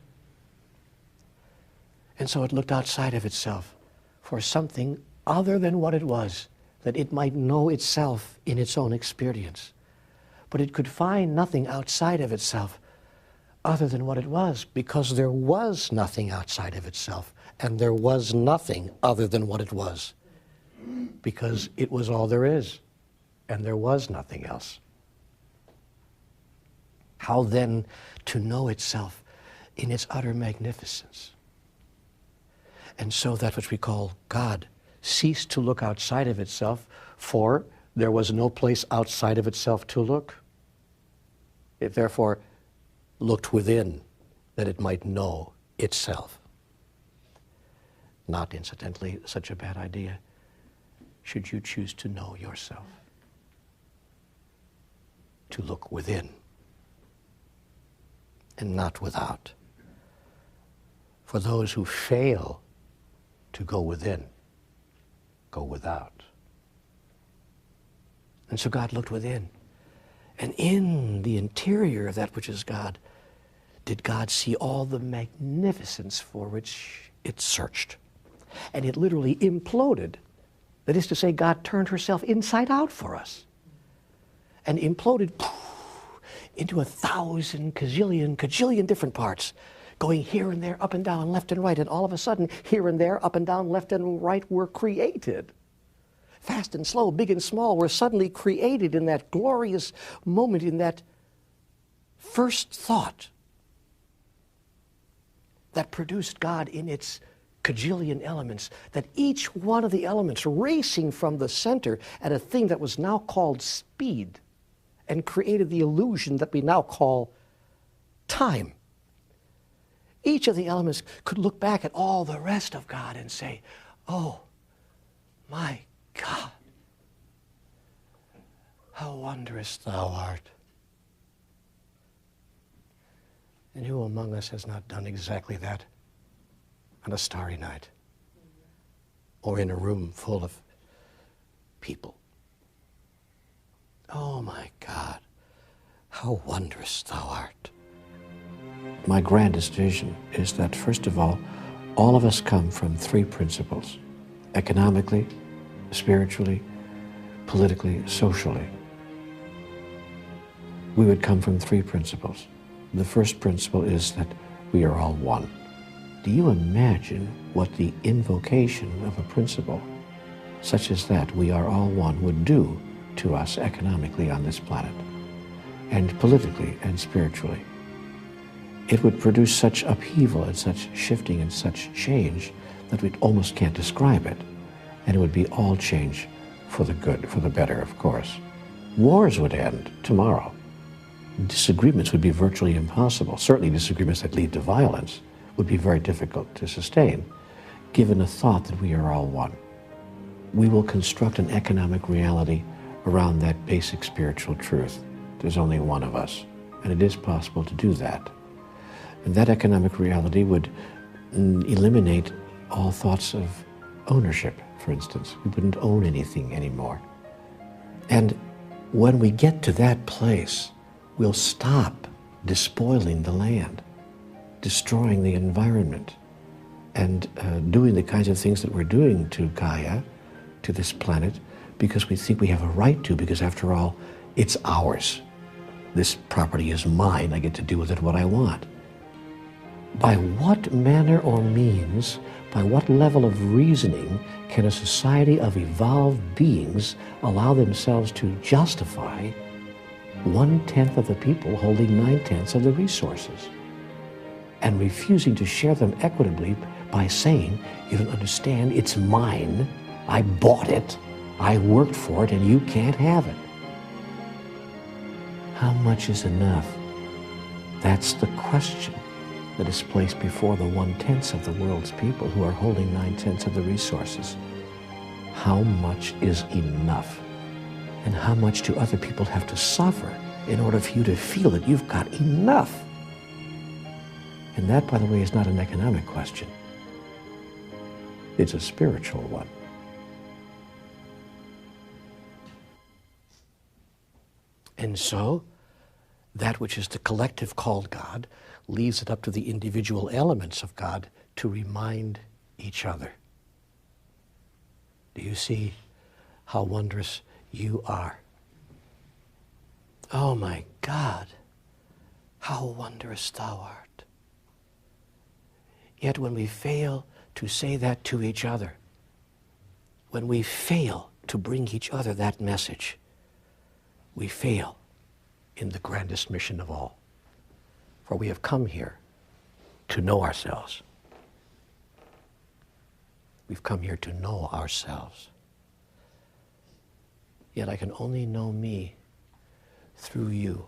And so it looked outside of itself for something other than what it was, that it might know itself in its own experience. But it could find nothing outside of itself other than what it was, because there was nothing outside of itself, and there was nothing other than what it was, because it was all there is, and there was nothing else. How then to know itself in its utter magnificence? And so that which we call God ceased to look outside of itself, for there was no place outside of itself to look. It therefore looked within, that it might know itself. Not incidentally such a bad idea, should you choose to know yourself. To look within and not without. For those who fail to go within, go without. And so God looked within. And in the interior of that which is God, did God see all the magnificence for which it searched. And it literally imploded. That is to say, God turned herself inside out for us. And imploded into 1,000 kajillion different parts, going here and there, up and down, left and right, and all of a sudden, here and there, up and down, left and right, were created. Fast and slow, big and small, were suddenly created in that glorious moment, in that first thought that produced God in its kajillion elements, that each one of the elements racing from the center at a thing that was now called speed, and created the illusion that we now call time. Each of the elements could look back at all the rest of God and say, oh, my God, how wondrous thou art. And who among us has not done exactly that on a starry night or in a room full of people? Oh, my God, how wondrous thou art. My grandest vision is that, first of all of us come from three principles: economically, spiritually, politically, socially. We would come from three principles. The first principle is that we are all one. Do you imagine what the invocation of a principle such as that, we are all one, would do to us economically on this planet, and politically and spiritually? It would produce such upheaval and such shifting and such change that we almost can't describe it. And it would be all change for the good, for the better, of course. Wars would end tomorrow. Disagreements would be virtually impossible, certainly disagreements that lead to violence would be very difficult to sustain, given the thought that we are all one. We will construct an economic reality around that basic spiritual truth. There's only one of us, and it is possible to do that. And that economic reality would eliminate all thoughts of ownership, for instance. We wouldn't own anything anymore. And when we get to that place, we'll stop despoiling the land, destroying the environment, and doing the kinds of things that we're doing to Gaia, to this planet, because we think we have a right to, because after all, it's ours. This property is mine. I get to do with it what I want. By what manner or means, by what level of reasoning can a society of evolved beings allow themselves to justify 1/10 of the people holding 9/10 of the resources and refusing to share them equitably by saying, you don't understand, it's mine, I bought it, I worked for it, and you can't have it? How much is enough? That's the question that is placed before the 1/10 of the world's people who are holding 9/10 of the resources. How much is enough? And how much do other people have to suffer in order for you to feel that you've got enough? And that, by the way, is not an economic question. It's a spiritual one. And so, that which is the collective called God leaves it up to the individual elements of God to remind each other. Do you see how wondrous you are? Oh my God, how wondrous thou art. Yet when we fail to say that to each other, when we fail to bring each other that message, we fail in the grandest mission of all. For we have come here to know ourselves. We've come here to know ourselves. Yet I can only know me through you,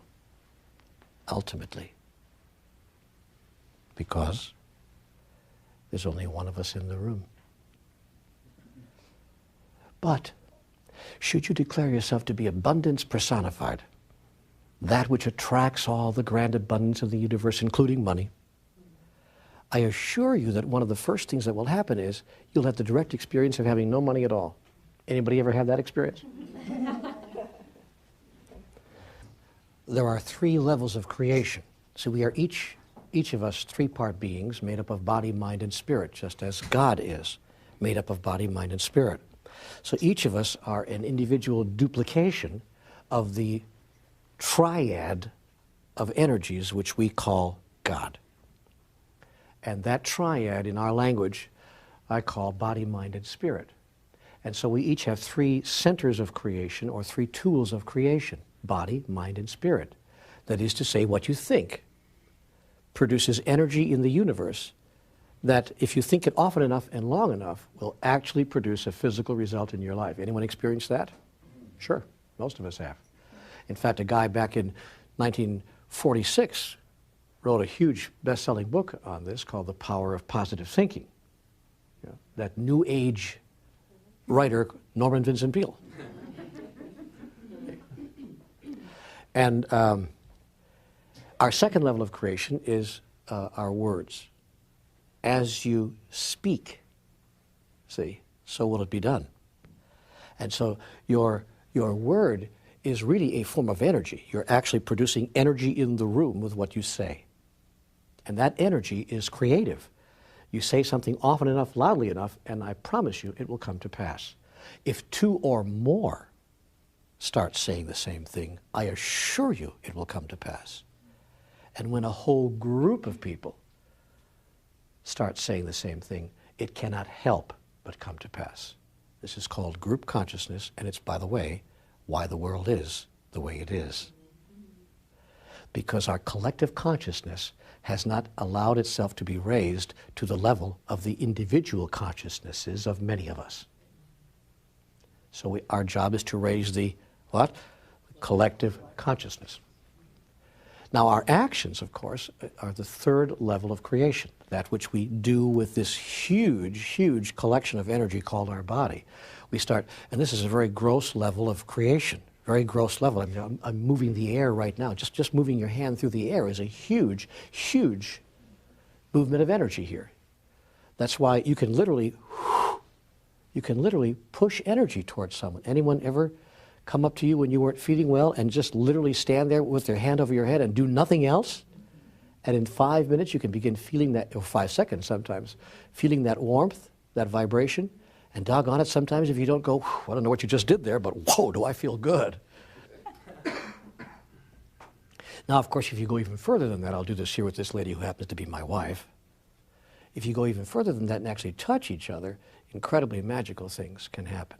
ultimately. Because there's only one of us in the room. But should you declare yourself to be abundance personified, that which attracts all the grand abundance of the universe, including money, I assure you that one of the first things that will happen is you'll have the direct experience of having no money at all. Anybody ever had that experience? There are 3 levels of creation. So we are each of us 3-part beings made up of body, mind, and spirit, just as God is made up of body, mind, and spirit. So each of us are an individual duplication of the triad of energies which we call God. And that triad in our language I call body, mind, and spirit. And so we each have 3 centers of creation, or 3 tools of creation: body, mind, and spirit. That is to say, what you think produces energy in the universe that, if you think it often enough and long enough, will actually produce a physical result in your life. Anyone experienced that? Sure, most of us have. In fact, a guy back in 1946 wrote a huge best-selling book on this called The Power of Positive Thinking. You know, that New Age writer, Norman Vincent Peale. And our second level of creation is our words. As you speak, see, so will it be done. And so your word is really a form of energy. You're actually producing energy in the room with what you say. And that energy is creative. You say something often enough, loudly enough, and I promise you it will come to pass. If 2 or more start saying the same thing, I assure you it will come to pass. And when a whole group of people start saying the same thing, it cannot help but come to pass. This is called group consciousness, and it's, by the way, why the world is the way it is. Because our collective consciousness has not allowed itself to be raised to the level of the individual consciousnesses of many of us. So our job is to raise the what? Collective consciousness. Now, our actions, of course, are the third level of creation, that which we do with this huge, huge collection of energy called our body. We start, and this is a very gross level of creation, very gross level. I mean, I'm moving the air right now. Just moving your hand through the air is a huge, huge movement of energy here. That's why you can literally push energy towards someone. Anyone ever come up to you when you weren't feeling well and just literally stand there with their hand over your head and do nothing else? And in 5 minutes you can begin feeling that, or 5 seconds sometimes, feeling that warmth, that vibration. And doggone it, sometimes if you don't go, I don't know what you just did there, but whoa, do I feel good. Now, of course, if you go even further than that, I'll do this here with this lady who happens to be my wife. If you go even further than that and actually touch each other, incredibly magical things can happen.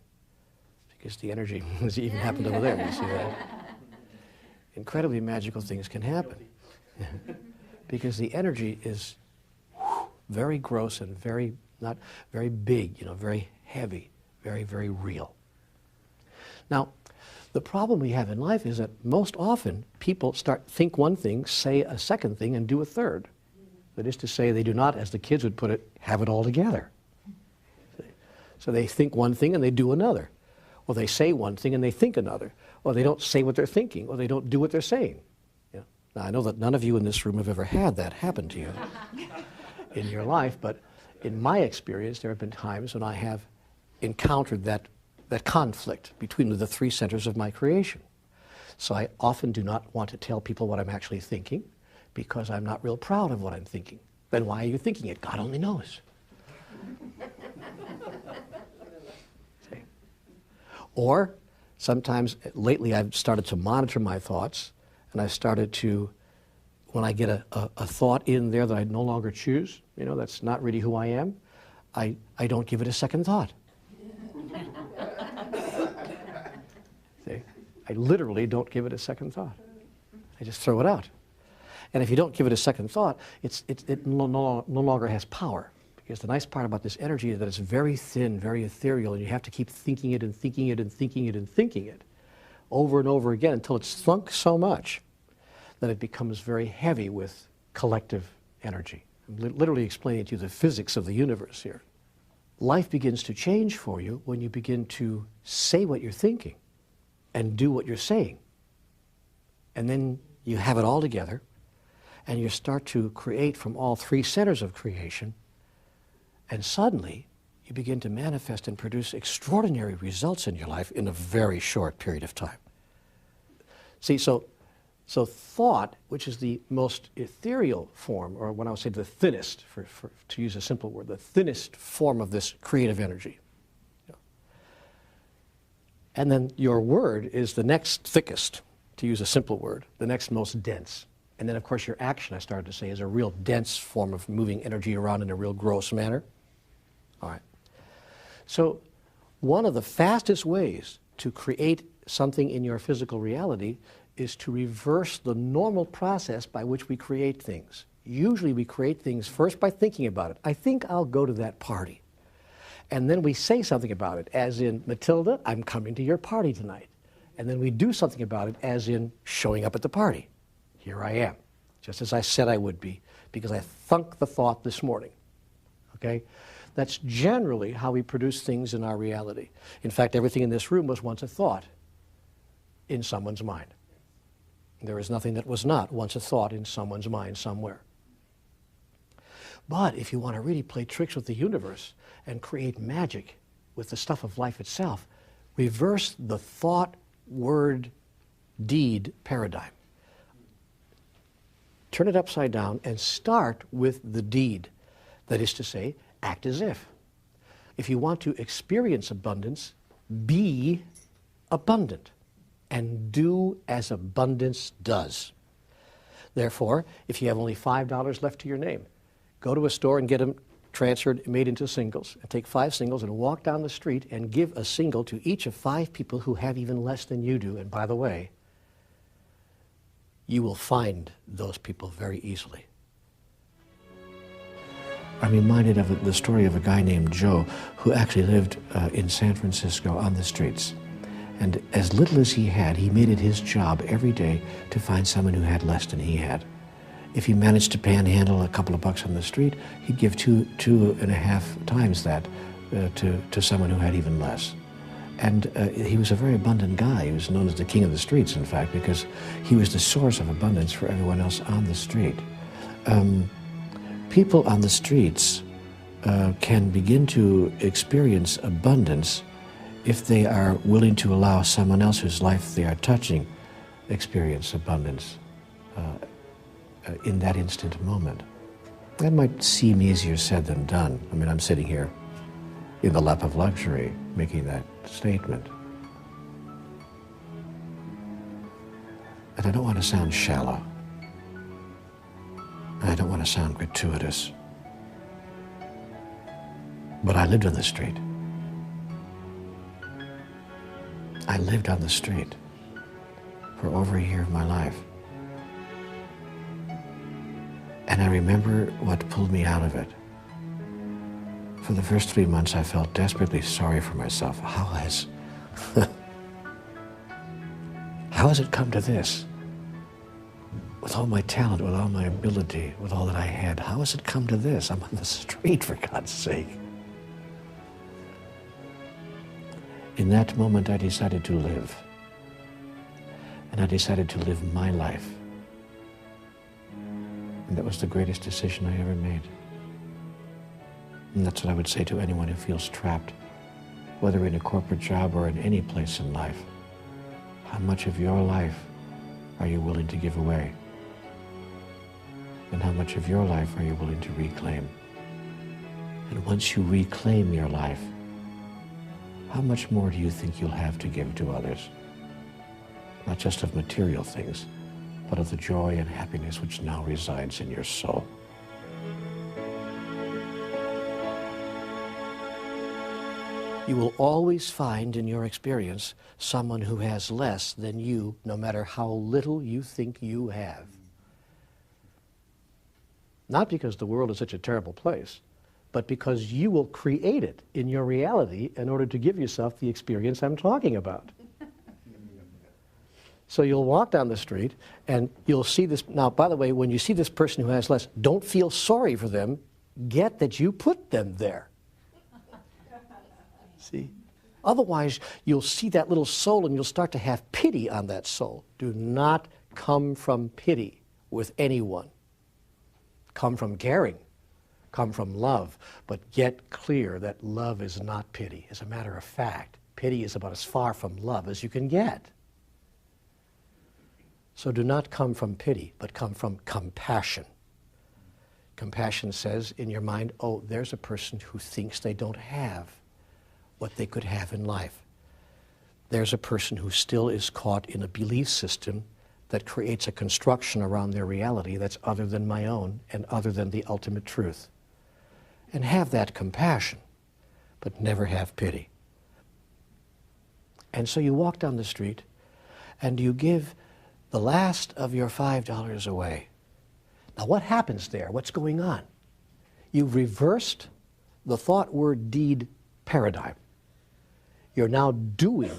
Because the energy has even happened over there, you see that? Incredibly magical things can happen. Because the energy is very gross and very, not very big, very heavy, very, very real. Now, the problem we have in life is that most often people think one thing, say a second thing, and do a third. That is to say, they do not, as the kids would put it, have it all together. So they think one thing and they do another. Or they say one thing and they think another. Or they don't say what they're thinking, or they don't do what they're saying. Now, I know that none of you in this room have ever had that happen to you in your life, but in my experience, there have been times when I have encountered that conflict between the three centers of my creation. So I often do not want to tell people what I'm actually thinking, because I'm not real proud of what I'm thinking. Then why are you thinking it? God only knows. See? Or sometimes, lately I've started to monitor my thoughts, and I've started to, when I get a thought in there that I no longer choose, that's not really who I am, I don't give it a second thought. See? I literally don't give it a second thought. I just throw it out. And if you don't give it a second thought, it no longer has power. Because the nice part about this energy is that it's very thin, very ethereal, and you have to keep thinking it and thinking it and thinking it and thinking it over and over again until it's thunk so much that it becomes very heavy with collective energy. I'm literally explaining to you the physics of the universe here. Life begins to change for you when you begin to say what you're thinking and do what you're saying. And then you have it all together, and you start to create from all three centers of creation, and suddenly you begin to manifest and produce extraordinary results in your life in a very short period of time. See, so thought, which is the most ethereal form, or when I would say the thinnest, to use a simple word, the thinnest form of this creative energy. And then your word is the next thickest, to use a simple word, the next most dense. And then, of course, your action, I started to say, is a real dense form of moving energy around in a real gross manner. All right. So one of the fastest ways to create something in your physical reality is to reverse the normal process by which we create things. Usually we create things first by thinking about it. I think I'll go to that party. And then we say something about it, as in, Matilda, I'm coming to your party tonight. And then we do something about it, as in showing up at the party. Here I am, just as I said I would be, because I thunk the thought this morning. Okay? That's generally how we produce things in our reality. In fact, everything in this room was once a thought in someone's mind. There is nothing that was not once a thought in someone's mind somewhere. But if you want to really play tricks with the universe and create magic with the stuff of life itself, reverse the thought, word, deed paradigm. Turn it upside down and start with the deed. That is to say, act as if. If you want to experience abundance, be abundant and do as abundance does. Therefore, if you have only $5 left to your name, go to a store and get them transferred, made into singles, and take 5 singles and walk down the street and give a single to each of 5 people who have even less than you do. And by the way, you will find those people very easily. I'm reminded of the story of a guy named Joe who actually lived in San Francisco on the streets. And as little as he had, he made it his job every day to find someone who had less than he had. If he managed to panhandle a couple of bucks on the street, he'd give two and a half times that to someone who had even less. And he was a very abundant guy. He was known as the king of the streets, in fact, because he was the source of abundance for everyone else on the street. People on the streets can begin to experience abundance if they are willing to allow someone else whose life they are touching experience abundance in that instant moment. That might seem easier said than done. I mean, I'm sitting here in the lap of luxury making that statement. And I don't want to sound shallow. And I don't want to sound gratuitous. But I lived on the street. I lived on the street for over a year of my life. And I remember what pulled me out of it. For the first 3 months, I felt desperately sorry for myself. How has it come to this? With all my talent, with all my ability, with all that I had, how has it come to this? I'm on the street, for God's sake. In that moment, I decided to live. And I decided to live my life. And that was the greatest decision I ever made. And that's what I would say to anyone who feels trapped, whether in a corporate job or in any place in life. How much of your life are you willing to give away? And how much of your life are you willing to reclaim? And once you reclaim your life, how much more do you think you'll have to give to others? Not just of material things, but of the joy and happiness which now resides in your soul. You will always find in your experience someone who has less than you, no matter how little you think you have. Not because the world is such a terrible place, but because you will create it in your reality in order to give yourself the experience I'm talking about. So you'll walk down the street and you'll see this. Now, by the way, when you see this person who has less, don't feel sorry for them. Get that you put them there. See? Otherwise, you'll see that little soul and you'll start to have pity on that soul. Do not come from pity with anyone. Come from caring. Come from love. But get clear that love is not pity. As a matter of fact, pity is about as far from love as you can get. So do not come from pity, but come from compassion. Compassion says in your mind, oh, there's a person who thinks they don't have what they could have in life. There's a person who still is caught in a belief system that creates a construction around their reality that's other than my own and other than the ultimate truth. And have that compassion, but never have pity. And so you walk down the street and you give the last of your $5 away. Now what happens there? What's going on? You've reversed the thought, word, deed paradigm. You're now doing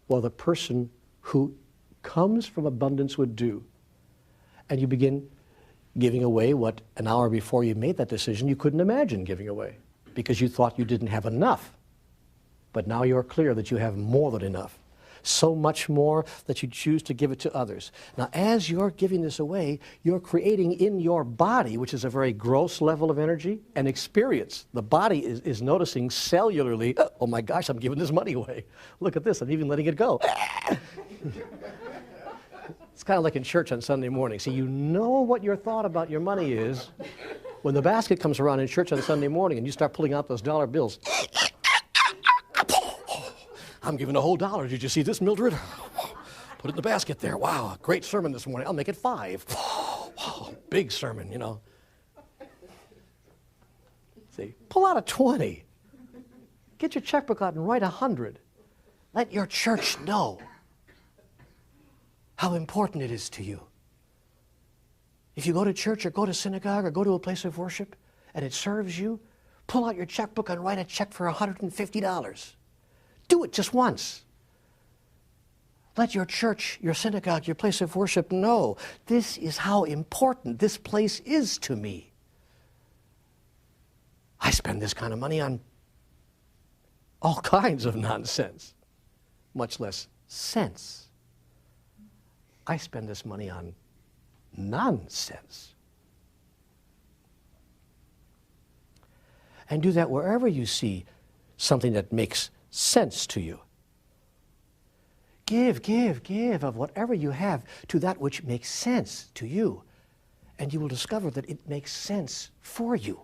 what the person who comes from abundance would do. And you begin giving away what an hour before you made that decision you couldn't imagine giving away because you thought you didn't have enough. But now you're clear that you have more than enough. So much more that you choose to give it to others. Now, as you're giving this away, you're creating in your body, which is a very gross level of energy, an experience. The body is noticing cellularly, oh my gosh, I'm giving this money away. Look at this, I'm even letting it go. It's kind of like in church on Sunday morning. See, you know what your thought about your money is when the basket comes around in church on Sunday morning and you start pulling out those dollar bills. I'm giving a whole $1. Did you see this, Mildred? Put it in the basket there. Wow, great sermon this morning. I'll make it 5. Wow, big sermon, you know. See, pull out a 20. Get your checkbook out and write 100. Let your church know how important it is to you. If you go to church or go to synagogue or go to a place of worship and it serves you, pull out your checkbook and write a check for $150. Do it just once. Let your church, your synagogue, your place of worship know this is how important this place is to me. I spend this kind of money on all kinds of nonsense, much less sense. I spend this money on nonsense. And do that wherever you see something that makes sense to you. Give of whatever you have to that which makes sense to you. And you will discover that it makes sense for you.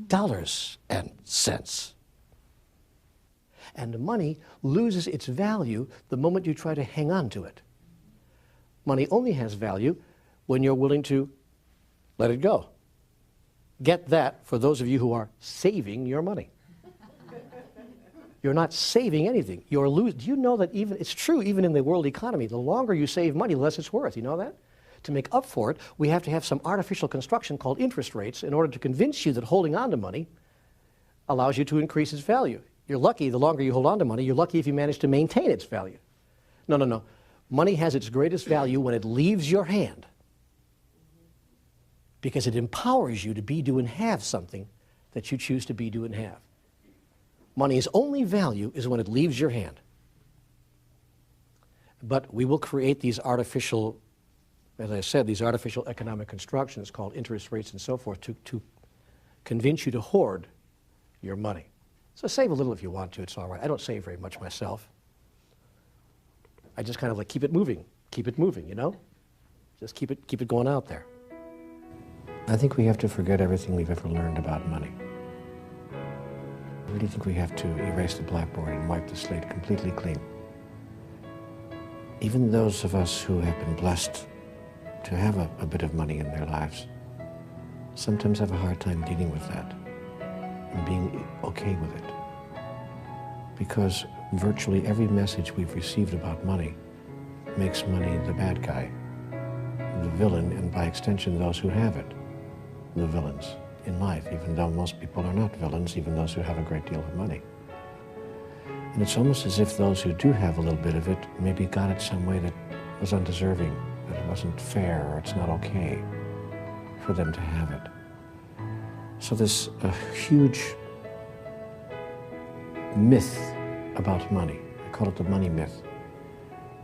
Dollars and cents. And money loses its value the moment you try to hang on to it. Money only has value when you're willing to let it go. Get that for those of you who are saving your money. You're not saving anything. You're losing. Do you know that it's true even in the world economy, the longer you save money, the less it's worth. You know that? To make up for it, we have to have some artificial construction called interest rates in order to convince you that holding on to money allows you to increase its value. You're lucky the longer you hold on to money, you're lucky if you manage to maintain its value. No. Money has its greatest value when it leaves your hand, because it empowers you to be, do, and have something that you choose to be, do, and have. Money's only value is when it leaves your hand. But we will create these artificial, as I said, these artificial economic constructions called interest rates and so forth to convince you to hoard your money. So save a little if you want to, it's all right. I don't save very much myself. I just kind of like keep it moving, you know? Just keep it going out there. I think we have to forget everything we've ever learned about money. I really think we have to erase the blackboard and wipe the slate completely clean. Even those of us who have been blessed to have a bit of money in their lives sometimes have a hard time dealing with that and being okay with it. Because virtually every message we've received about money makes money the bad guy, the villain, and by extension those who have it, the villains in life, even though most people are not villains, even those who have a great deal of money. And it's almost as if those who do have a little bit of it maybe got it some way that was undeserving, that it wasn't fair, or it's not okay for them to have it. So there's a huge myth about money. I call it the money myth.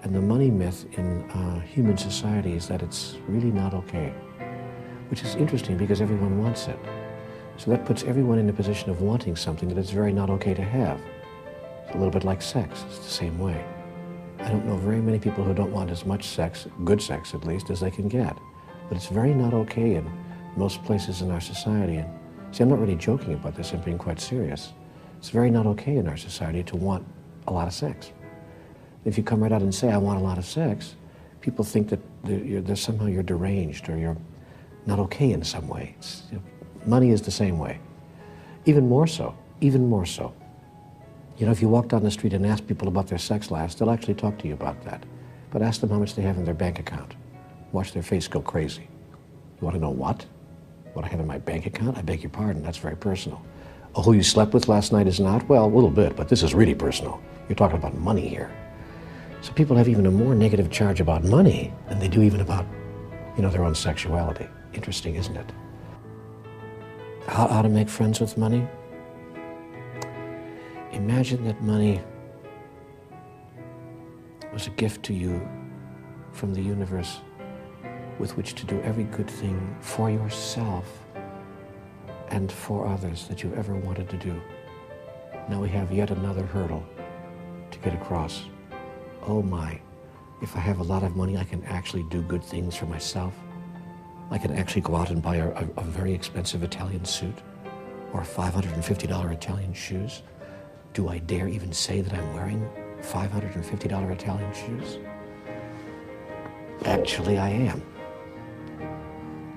And the money myth in human society is that it's really not okay, which is interesting because everyone wants it. So that puts everyone in a position of wanting something that it's very not okay to have. It's a little bit like sex. It's the same way. I don't know very many people who don't want as much sex, good sex at least, as they can get. But it's very not okay in most places in our society. And see, I'm not really joking about this. I'm being quite serious. It's very not okay in our society to want a lot of sex. If you come right out and say, I want a lot of sex, people think that somehow you're deranged or you're not okay in some way. Money is the same way. Even more so. You know, if you walk down the street and ask people about their sex lives, they'll actually talk to you about that. But ask them how much they have in their bank account. Watch their face go crazy. You want to know what? What I have in my bank account? I beg your pardon, that's very personal. Oh, who you slept with last night is not? Well, a little bit, but this is really personal. You're talking about money here. So people have even a more negative charge about money than they do even about, their own sexuality. Interesting, isn't it? How to make friends with money? Imagine that money was a gift to you from the universe with which to do every good thing for yourself and for others that you ever wanted to do. Now we have yet another hurdle to get across. Oh my, if I have a lot of money, I can actually do good things for myself. I can actually go out and buy a very expensive Italian suit or $550 Italian shoes. Do I dare even say that I'm wearing $550 Italian shoes? Actually, I am.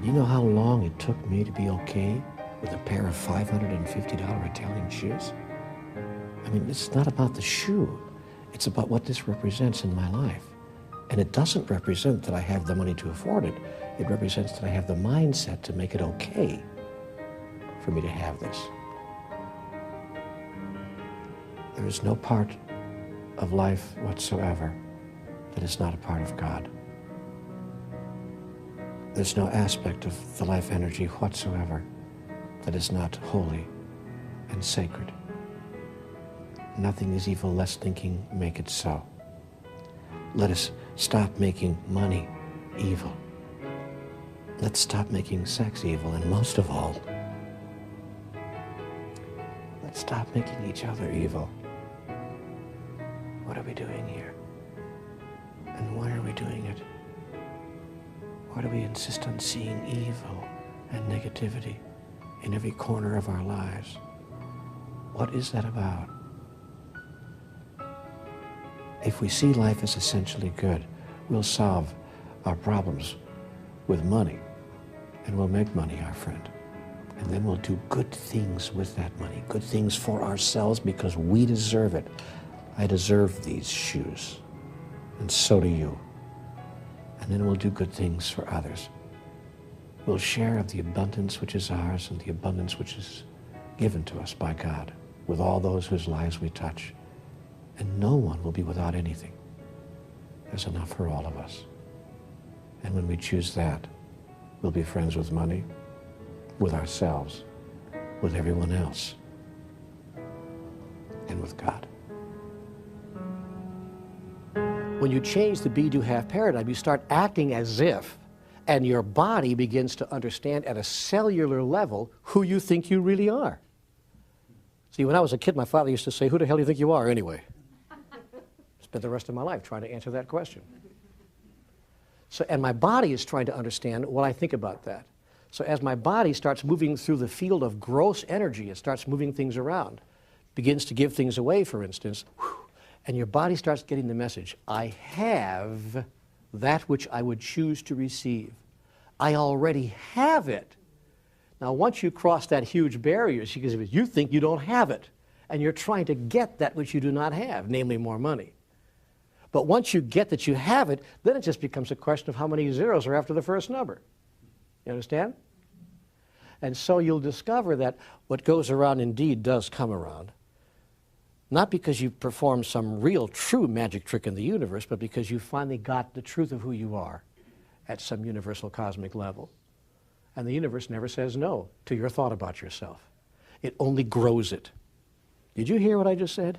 You know how long it took me to be okay with a pair of $550 Italian shoes? I mean, it's not about the shoe. It's about what this represents in my life. And it doesn't represent that I have the money to afford it. It represents that I have the mindset to make it okay for me to have this. There is no part of life whatsoever that is not a part of God. There's no aspect of the life energy whatsoever that is not holy and sacred. Nothing is evil, lest thinking make it so. Let us stop making money evil. Let's stop making sex evil, and most of all, let's stop making each other evil. What are we doing here? And why are we doing it? Why do we insist on seeing evil and negativity in every corner of our lives? What is that about? If we see life as essentially good, we'll solve our problems with money, and we'll make money our friend. And then we'll do good things with that money, good things for ourselves because we deserve it. I deserve these shoes, and so do you. And then we'll do good things for others. We'll share of the abundance which is ours and the abundance which is given to us by God with all those whose lives we touch. And no one will be without anything. There's enough for all of us. And when we choose that, we'll be friends with money, with ourselves, with everyone else, and with God. When you change the be-do-have paradigm, you start acting as if, and your body begins to understand at a cellular level who you think you really are. See, when I was a kid, my father used to say, "Who the hell do you think you are anyway?" Spent the rest of my life trying to answer that question. So, and my body is trying to understand what I think about that. So as my body starts moving through the field of gross energy, it starts moving things around, begins to give things away, for instance, and your body starts getting the message, I have that which I would choose to receive. I already have it. Now, once you cross that huge barrier, you think you don't have it, and you're trying to get that which you do not have, namely more money. But once you get that you have it, then it just becomes a question of how many zeros are after the first number. You understand? And so you'll discover that what goes around indeed does come around. Not because you performed some real, true magic trick in the universe, but because you finally got the truth of who you are at some universal cosmic level. And the universe never says no to your thought about yourself. It only grows it. Did you hear what I just said?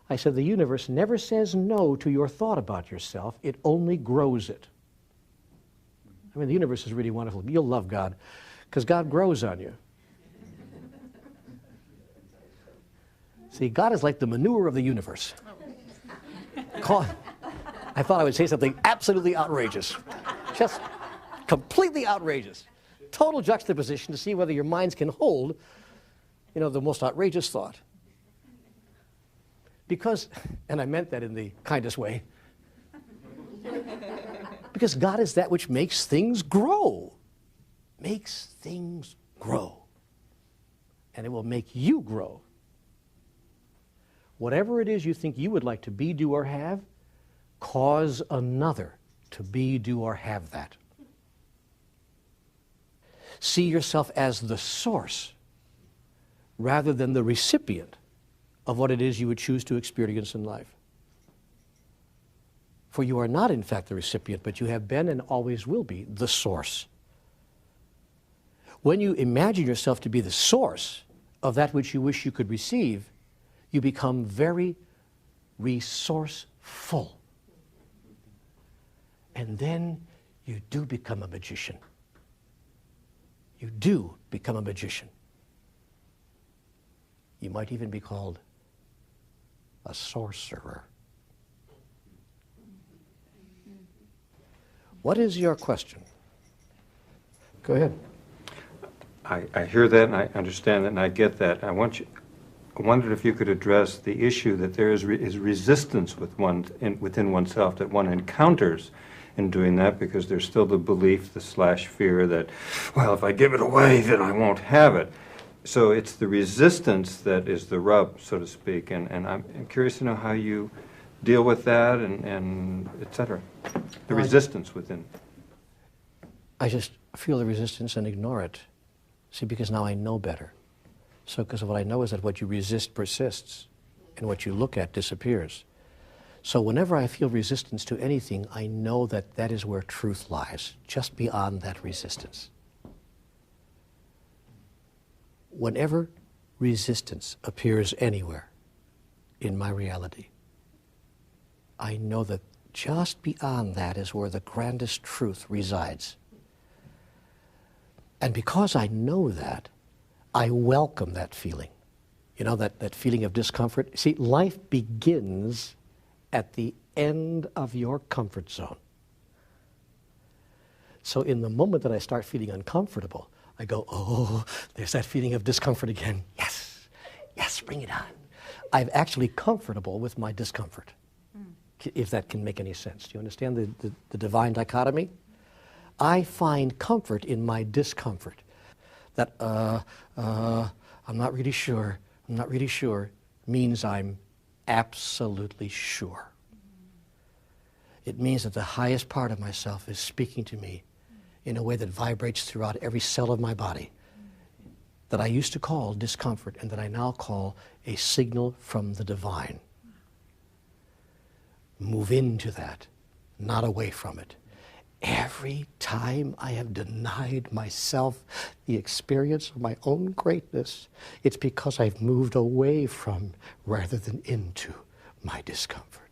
I said the universe never says no to your thought about yourself. It only grows it. I mean, the universe is really wonderful. You'll love God because God grows on you. See, God is like the manure of the universe. I thought I would say something absolutely outrageous. Just completely outrageous. Total juxtaposition to see whether your minds can hold, the most outrageous thought. Because, and I meant that in the kindest way, because God is that which makes things grow. Makes things grow. And it will make you grow. Whatever it is you think you would like to be, do, or have, cause another to be, do, or have that. See yourself as the source rather than the recipient of what it is you would choose to experience in life. For you are not, in fact, the recipient, but you have been and always will be the source. When you imagine yourself to be the source of that which you wish you could receive, you become very resourceful. And then you do become a magician. You do become a magician. You might even be called a sorcerer. What is your question? Go ahead. I hear that, and I understand that, and I get that. I wondered if you could address the issue that there is resistance within oneself that one encounters in doing that, because there's still the belief, the fear that, well, if I give it away, then I won't have it. So it's the resistance that is the rub, so to speak, and I'm curious to know how you deal with that and et cetera. The resistance within. I just feel the resistance and ignore it. See, because now I know better. So, because what I know is that what you resist persists, and what you look at disappears. So whenever I feel resistance to anything, I know that that is where truth lies, just beyond that resistance. Whenever resistance appears anywhere in my reality, I know that just beyond that is where the grandest truth resides. And because I know that, I welcome that feeling. You know, that feeling of discomfort. See, life begins at the end of your comfort zone. So in the moment that I start feeling uncomfortable, I go, oh, there's that feeling of discomfort again. Yes, yes, bring it on. I'm actually comfortable with my discomfort, if that can make any sense. Do you understand the divine dichotomy? I find comfort in my discomfort. That, I'm not really sure, means I'm absolutely sure. It means that the highest part of myself is speaking to me in a way that vibrates throughout every cell of my body, that I used to call discomfort and that I now call a signal from the divine. Move into that, not away from it. Every time I have denied myself the experience of my own greatness, it's because I've moved away from rather than into my discomfort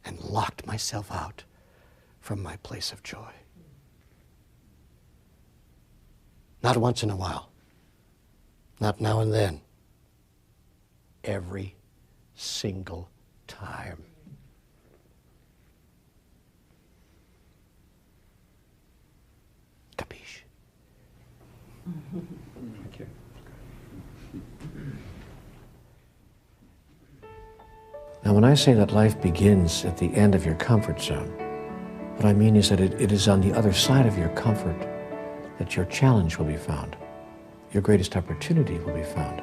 and locked myself out from my place of joy. Not once in a while, not now and then, every single time. Capiche? Thank you. Now, when I say that life begins at the end of your comfort zone, what I mean is that it is on the other side of your comfort that your challenge will be found. Your greatest opportunity will be found.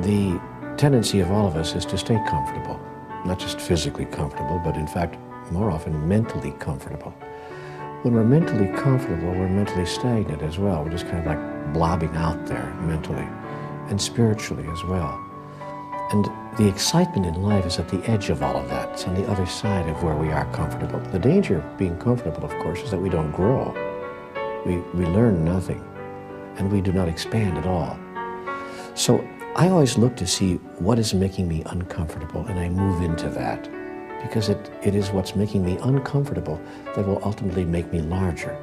The tendency of all of us is to stay comfortable, not just physically comfortable, but in fact, more often mentally comfortable. When we're mentally comfortable, we're mentally stagnant as well. We're just kind of like blobbing out there mentally and spiritually as well. And the excitement in life is at the edge of all of that. It's on the other side of where we are comfortable. The danger of being comfortable, of course, is that we don't grow. We learn nothing, and we do not expand at all. So I always look to see what is making me uncomfortable, and I move into that, because it is what's making me uncomfortable that will ultimately make me larger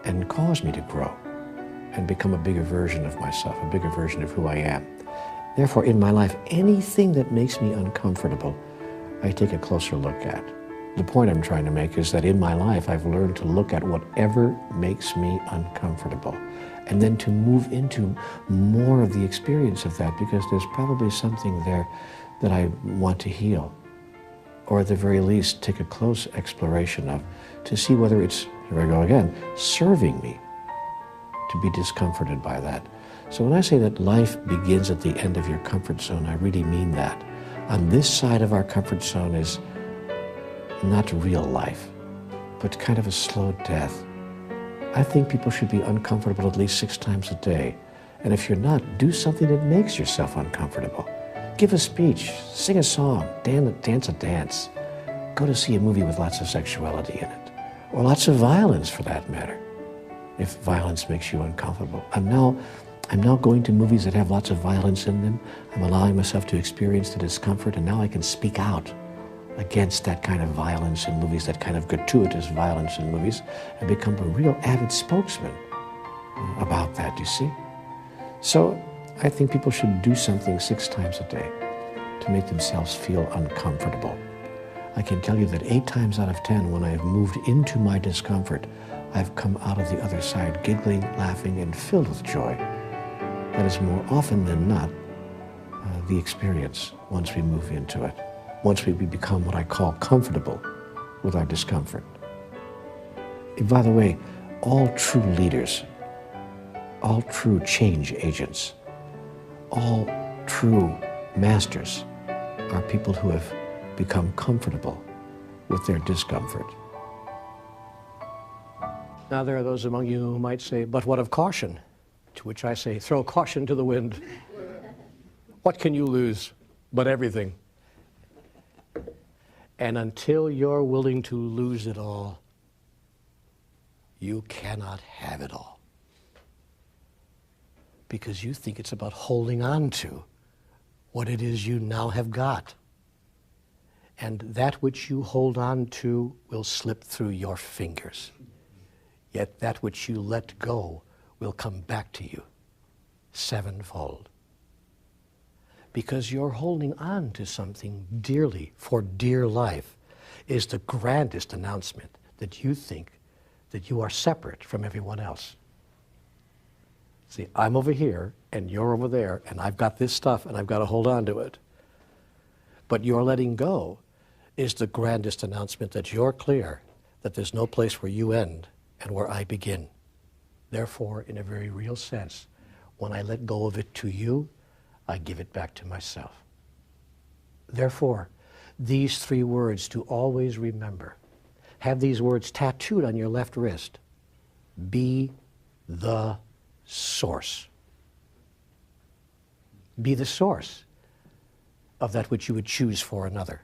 and cause me to grow and become a bigger version of myself, a bigger version of who I am. Therefore, in my life, anything that makes me uncomfortable, I take a closer look at. The point I'm trying to make is that in my life, I've learned to look at whatever makes me uncomfortable and then to move into more of the experience of that, because there's probably something there that I want to heal, or at the very least take a close exploration of, to see whether it's, here I go again, serving me to be discomforted by that. So when I say that life begins at the end of your comfort zone, I really mean that. On this side of our comfort zone is not real life, but kind of a slow death. I think people should be uncomfortable at least 6 times a day. And if you're not, do something that makes yourself uncomfortable. Give a speech, sing a song, dance a dance. Go to see a movie with lots of sexuality in it, or lots of violence for that matter, if violence makes you uncomfortable. I'm now going to movies that have lots of violence in them. I'm allowing myself to experience the discomfort, and now I can speak out against that kind of violence in movies, that kind of gratuitous violence in movies, and become a real avid spokesman about that, you see? So I think people should do something 6 times a day to make themselves feel uncomfortable. I can tell you that 8 times out of 10, when I have moved into my discomfort, I've come out of the other side giggling, laughing, and filled with joy. That is more often than not the experience once we move into it, once we become what I call comfortable with our discomfort. And by the way, all true leaders, all true change agents, all true masters are people who have become comfortable with their discomfort. Now there are those among you who might say, but what of caution? To which I say, throw caution to the wind. What can you lose but everything? And until you're willing to lose it all, you cannot have it all. Because you think it's about holding on to what it is you now have got. And that which you hold on to will slip through your fingers. Yet that which you let go will come back to you sevenfold. Because you're holding on to something dearly, for dear life, is the grandest announcement that you think that you are separate from everyone else. See, I'm over here, and you're over there, and I've got this stuff, and I've got to hold on to it. But your letting go is the grandest announcement that you're clear, that there's no place where you end and where I begin. Therefore, in a very real sense, when I let go of it to you, I give it back to myself. Therefore, these 3 words to always remember. Have these words tattooed on your left wrist. Be the source. Be the source of that which you would choose for another.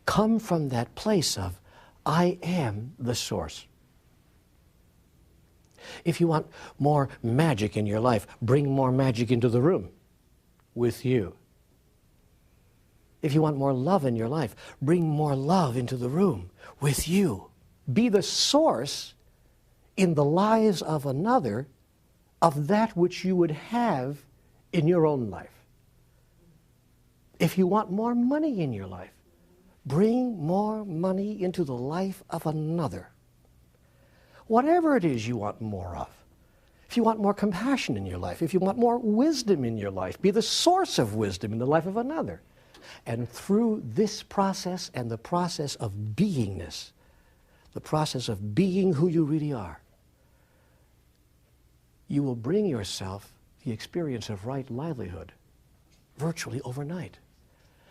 Come from that place of, I am the source. If you want more magic in your life, bring more magic into the room with you. If you want more love in your life, bring more love into the room with you. Be the source in the lives of another of that which you would have in your own life. If you want more money in your life, bring more money into the life of another. Whatever it is you want more of. If you want more compassion in your life, if you want more wisdom in your life, be the source of wisdom in the life of another. And through this process and the process of beingness, the process of being who you really are, you will bring yourself the experience of right livelihood virtually overnight.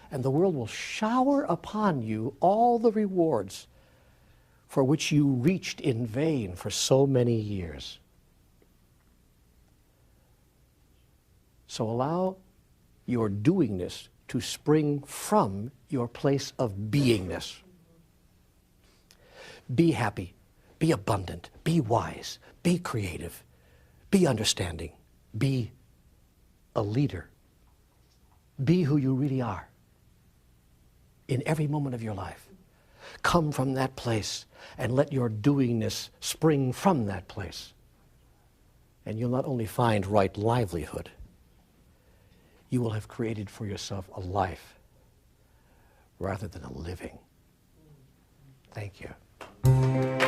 And the world will shower upon you all the rewards for which you reached in vain for so many years. So allow your doingness to spring from your place of beingness. Be happy, be abundant, be wise, be creative, be understanding, be a leader. Be who you really are in every moment of your life. Come from that place and let your doingness spring from that place. And you'll not only find right livelihood, you will have created for yourself a life rather than a living. Thank you.